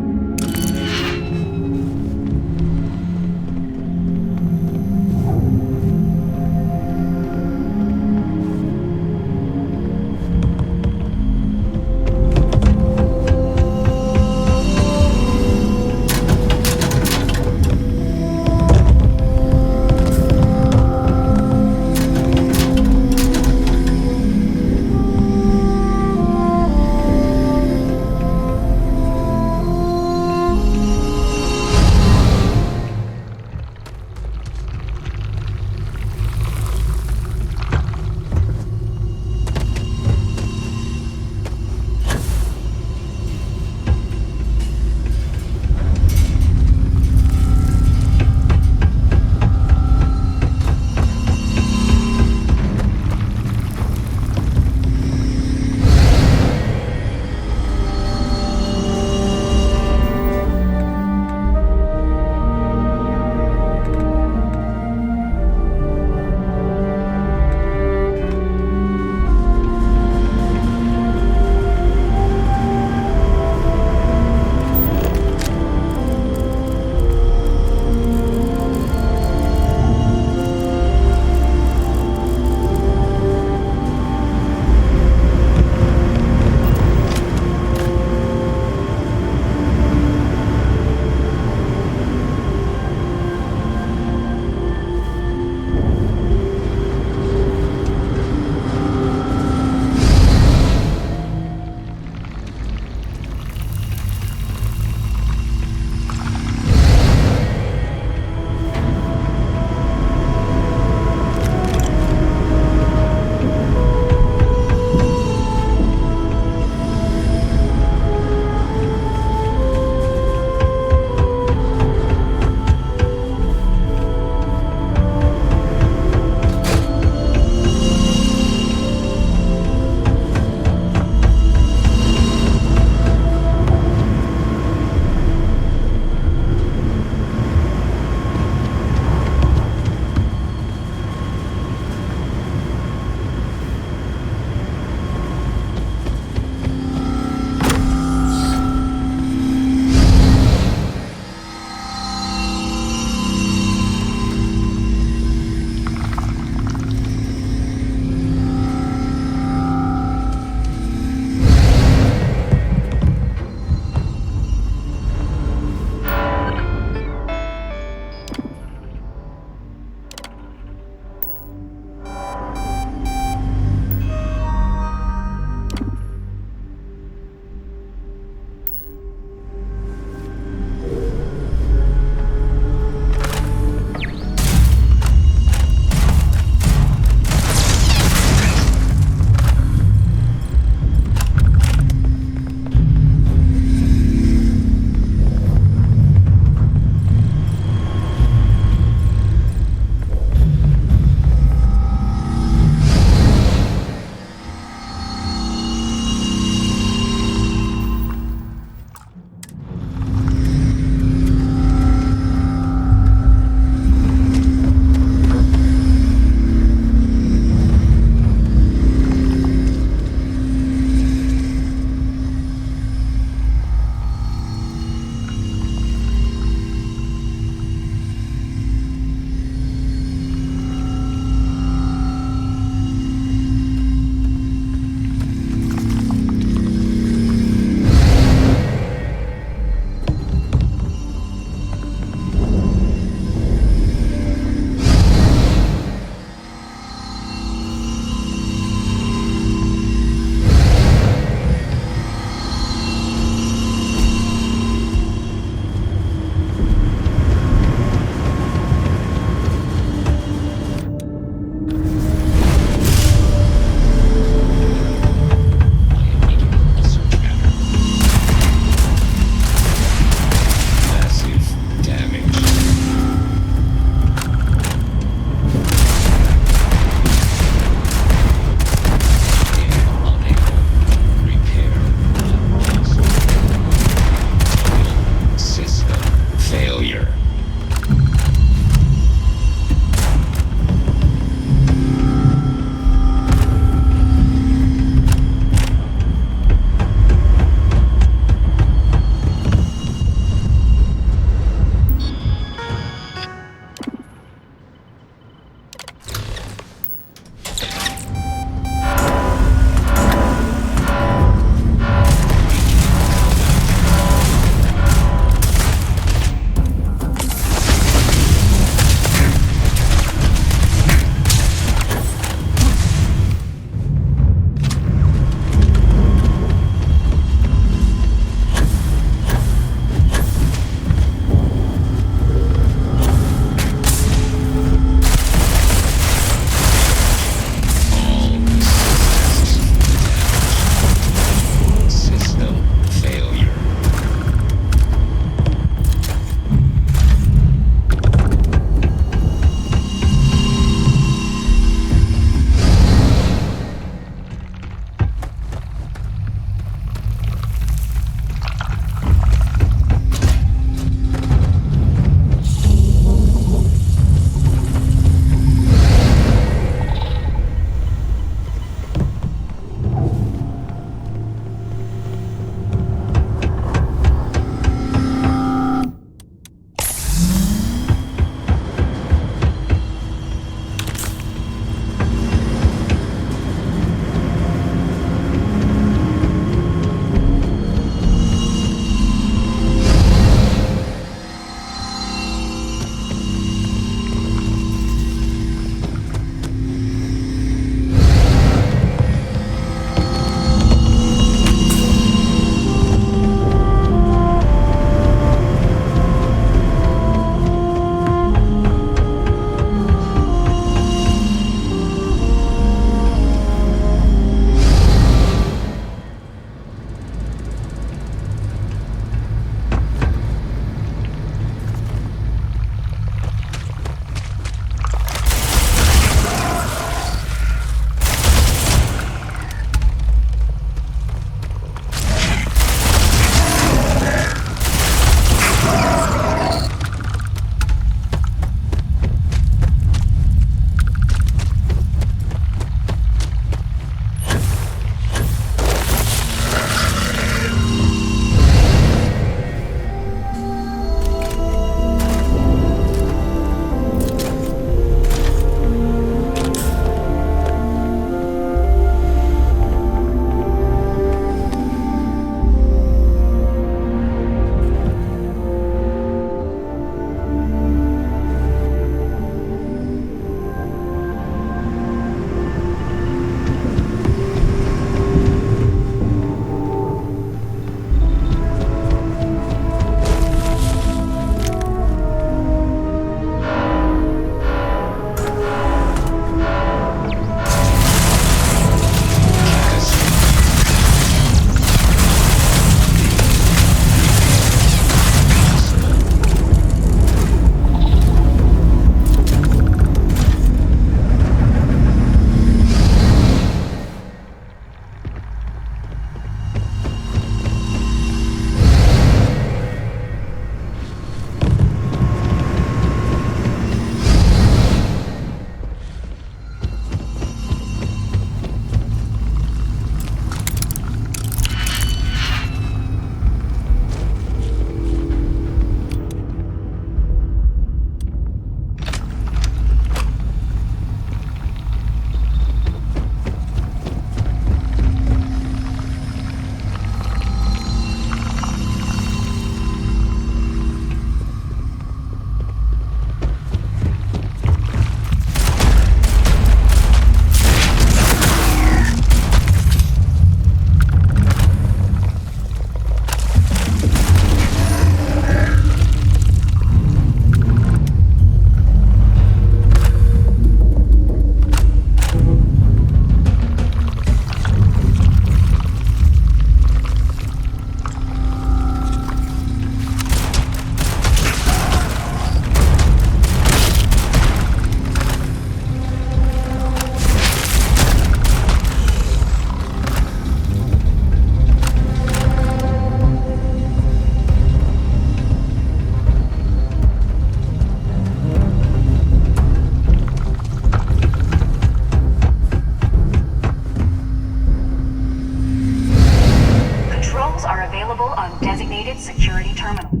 are available on designated security terminal.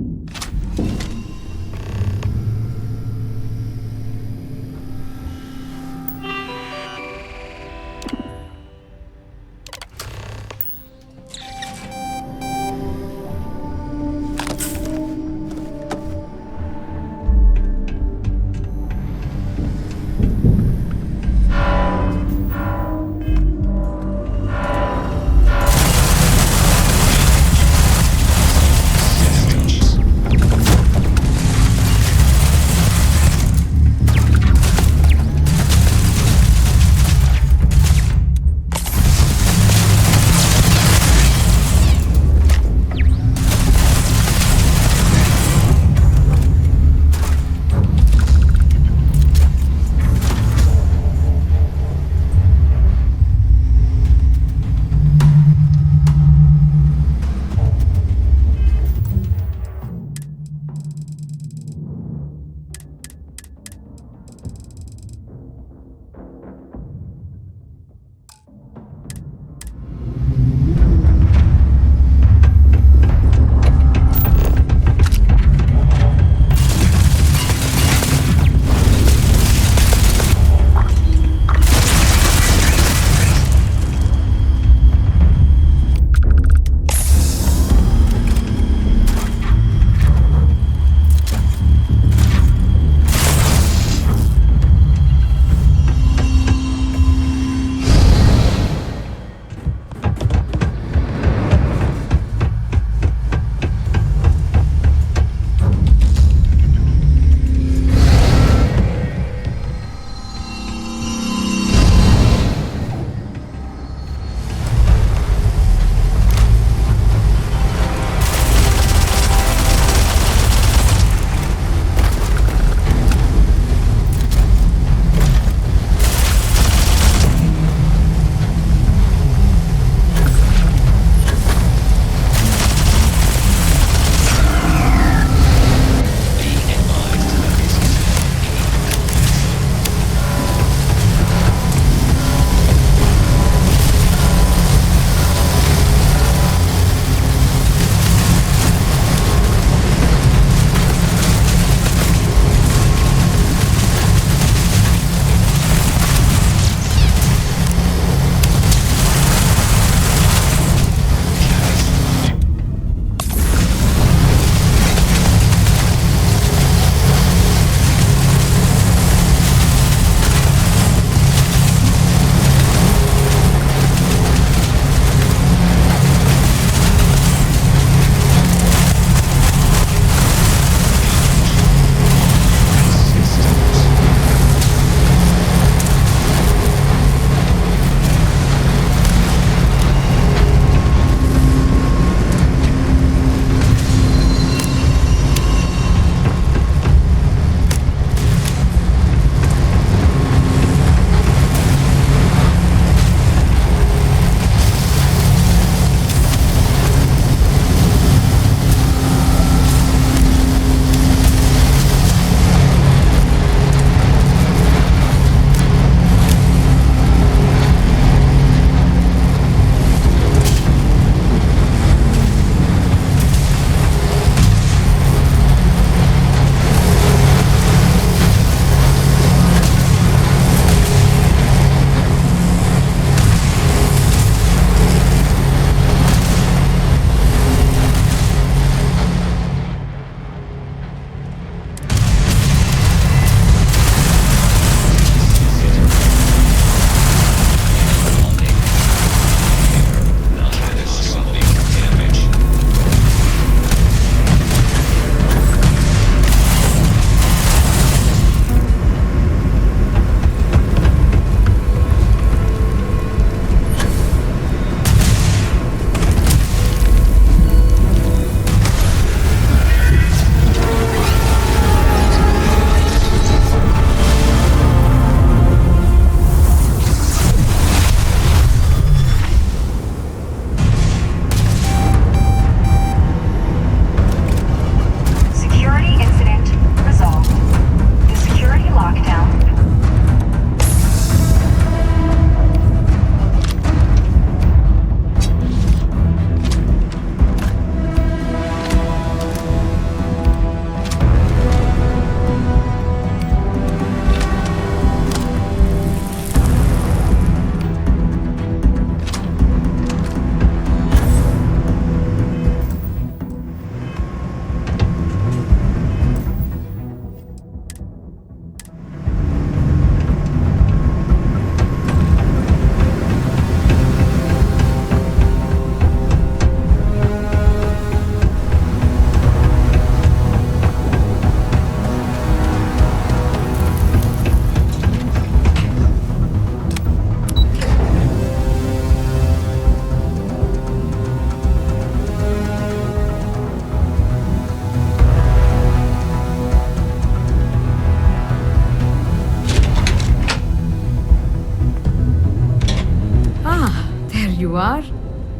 are?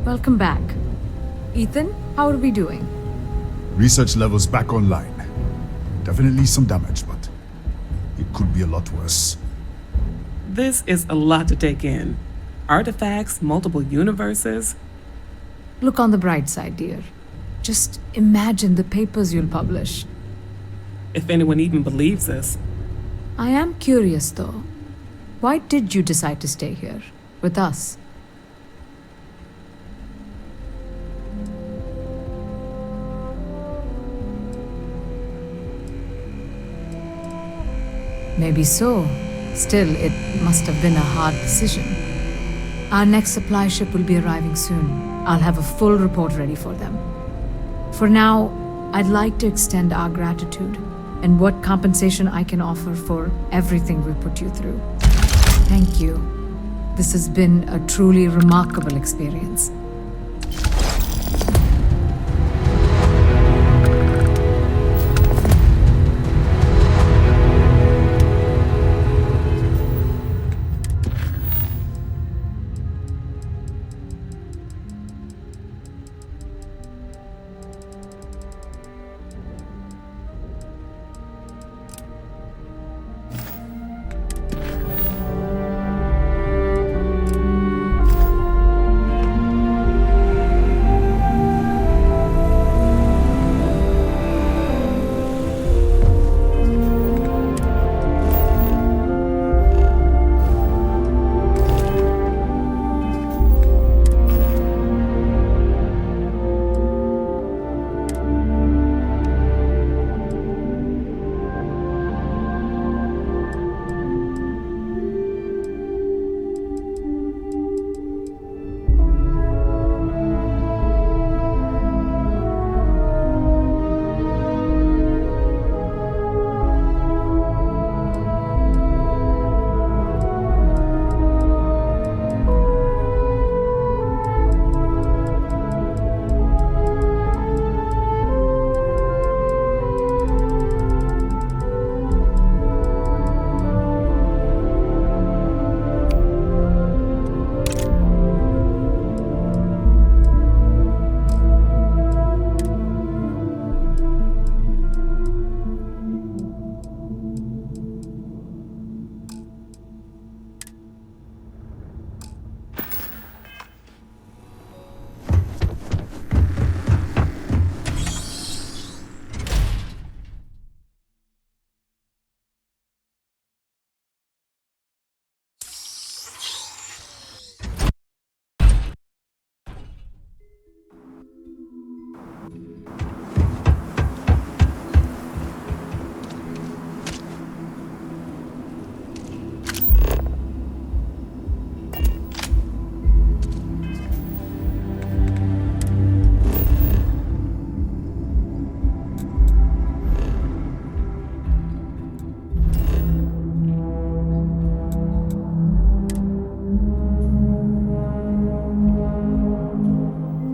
Welcome back. Ethan, how are we doing? Research levels back online. Definitely some damage, but it could be a lot worse. This is a lot to take in. Artifacts, multiple universes. Look on the bright side, dear. Just imagine the papers you'll publish. If anyone even believes this. I am curious, though. Why did you decide to stay here, with us? Maybe so. Still, it must have been a hard decision. Our next supply ship will be arriving soon. I'll have a full report ready for them. For now, I'd like to extend our gratitude and what compensation I can offer for everything we put you through. Thank you. This has been a truly remarkable experience.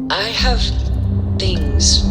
I have things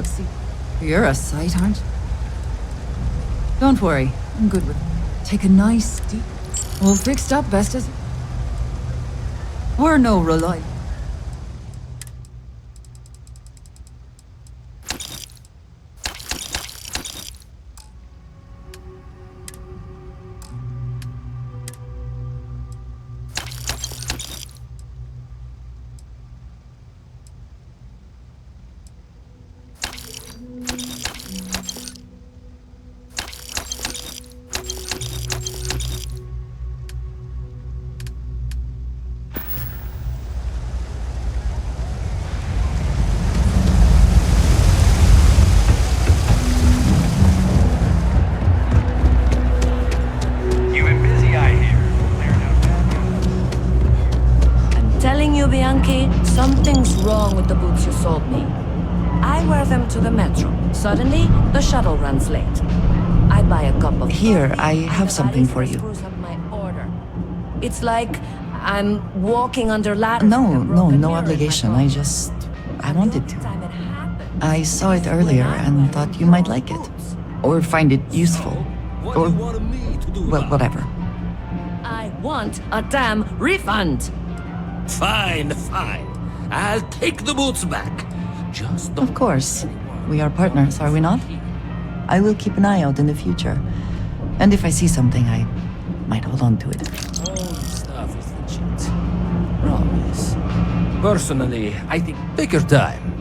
galaxy. You're a sight, aren't you? Don't worry, I'm good with it. Take a nice deep... All fixed up best as... We're no reliable. Something's wrong with the boots you sold me. I wear them to the metro. Suddenly, the shuttle runs late. I buy a cup of Here, coffee, I have something for you. screws up my order. It's like I'm walking under ladders. No obligation. I wanted to. I saw it earlier and thought you might like it. Or find it useful. Or, well, whatever. I want a damn refund. Fine. I'll take the boots back. Just don't... Of course. We are partners, are we not? I will keep an eye out in the future. And if I see something, I might hold on to it. All this stuff is legit. Promise. Personally, I think... Take your time.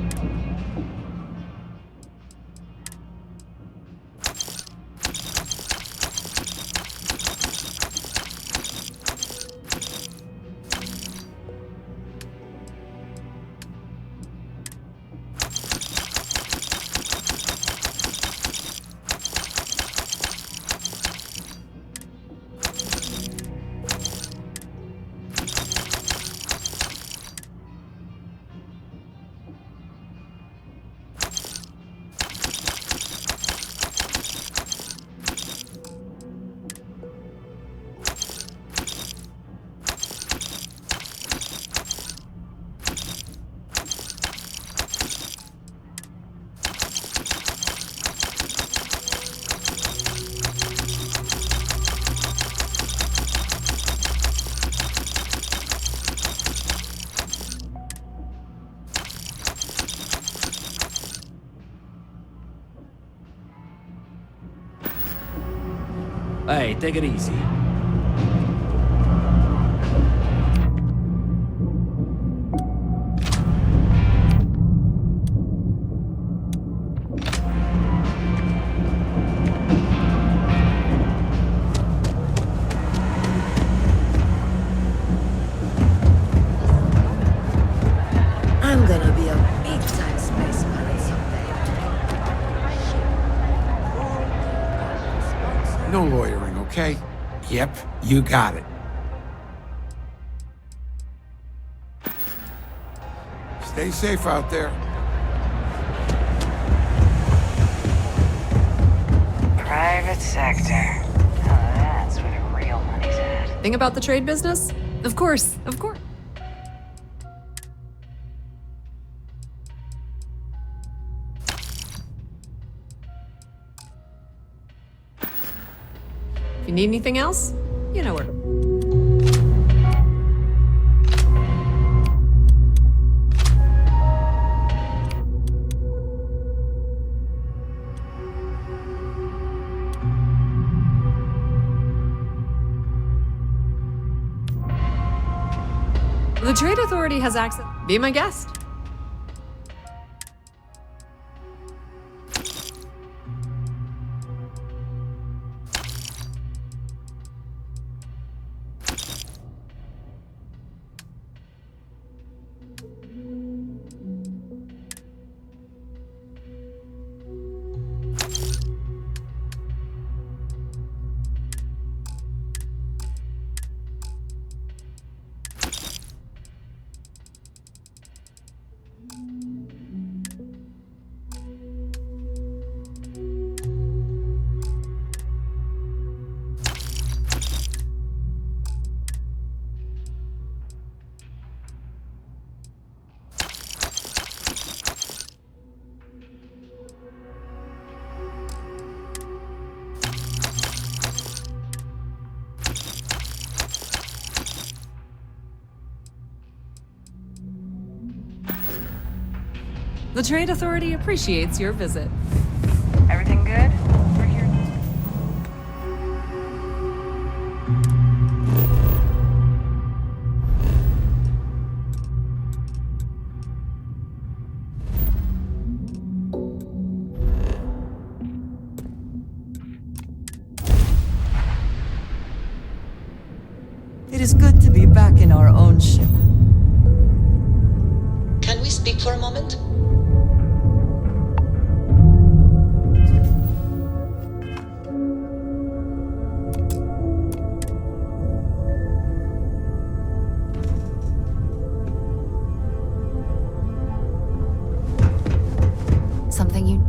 Hey, take it easy. I'm gonna be a big-time space pirate someday. No loitering, okay? Yep, you got it. Stay safe out there. Private sector. Oh, that's where the real money's at. Thing about the trade business? Of course. If you need anything else, you know where. The Trade Authority has access. Be my guest. The Trade Authority appreciates your visit. Everything good? We're here. It is good to be back in our own ship. Can we speak for a moment? Something you...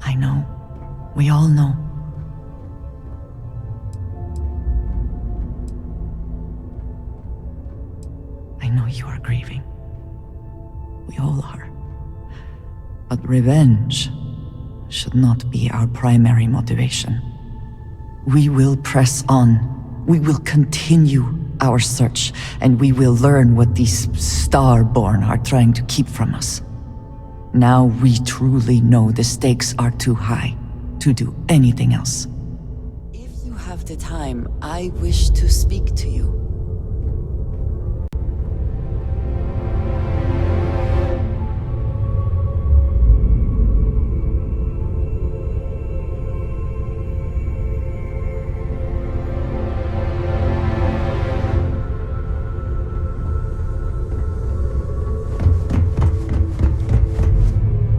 I know. We all know. I know you are grieving. We all are. But revenge should not be our primary motivation. We will press on. We will continue our search, and we will learn what these Starborn are trying to keep from us. Now we truly know the stakes are too high to do anything else. If you have the time, I wish to speak to you.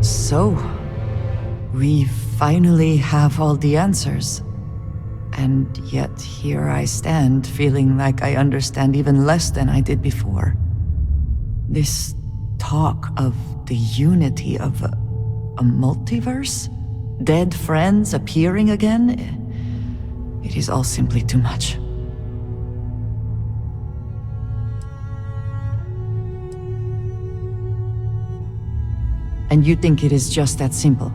So, we finally have all the answers. And yet here I stand, feeling like I understand even less than I did before. This talk of the unity of a multiverse? Dead friends appearing again? It is all simply too much. And you think it is just that simple?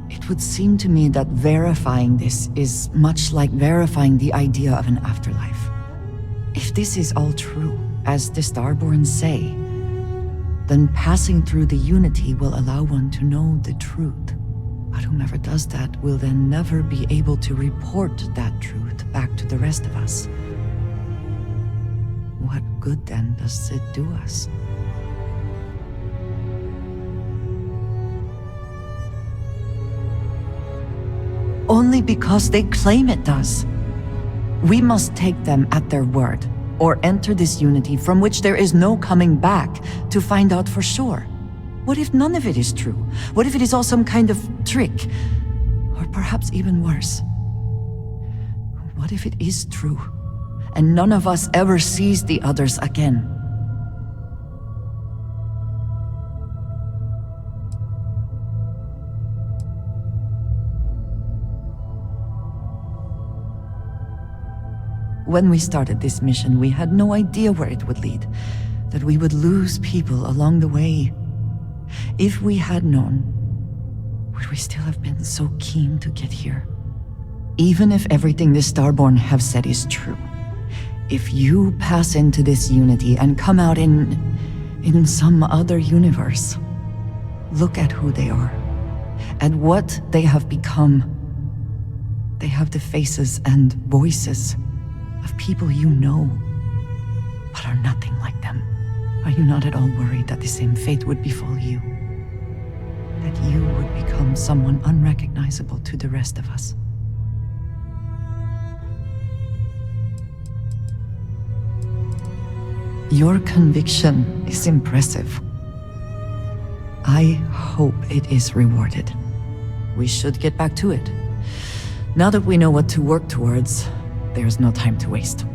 It would seem to me that verifying this is much like verifying the idea of an afterlife. If this is all true, as the Starborn say, then passing through the unity will allow one to know the truth. But whomever does that will then never be able to report that truth back to the rest of us. What good then does it do us? Only because they claim it does. We must take them at their word, or enter this unity from which there is no coming back to find out for sure. What if none of it is true? What if it is all some kind of trick? Or perhaps even worse. What if it is true, and none of us ever sees the others again? When we started this mission, we had no idea where it would lead, that we would lose people along the way. If we had known, would we still have been so keen to get here? Even if everything the Starborn have said is true, if you pass into this unity and come out in some other universe, look at who they are, and what they have become. They have the faces and voices of people you know, but are nothing like them. Are you not at all worried that the same fate would befall you? That you would become someone unrecognizable to the rest of us? Your conviction is impressive. I hope it is rewarded. We should get back to it. Now that we know what to work towards, there's no time to waste.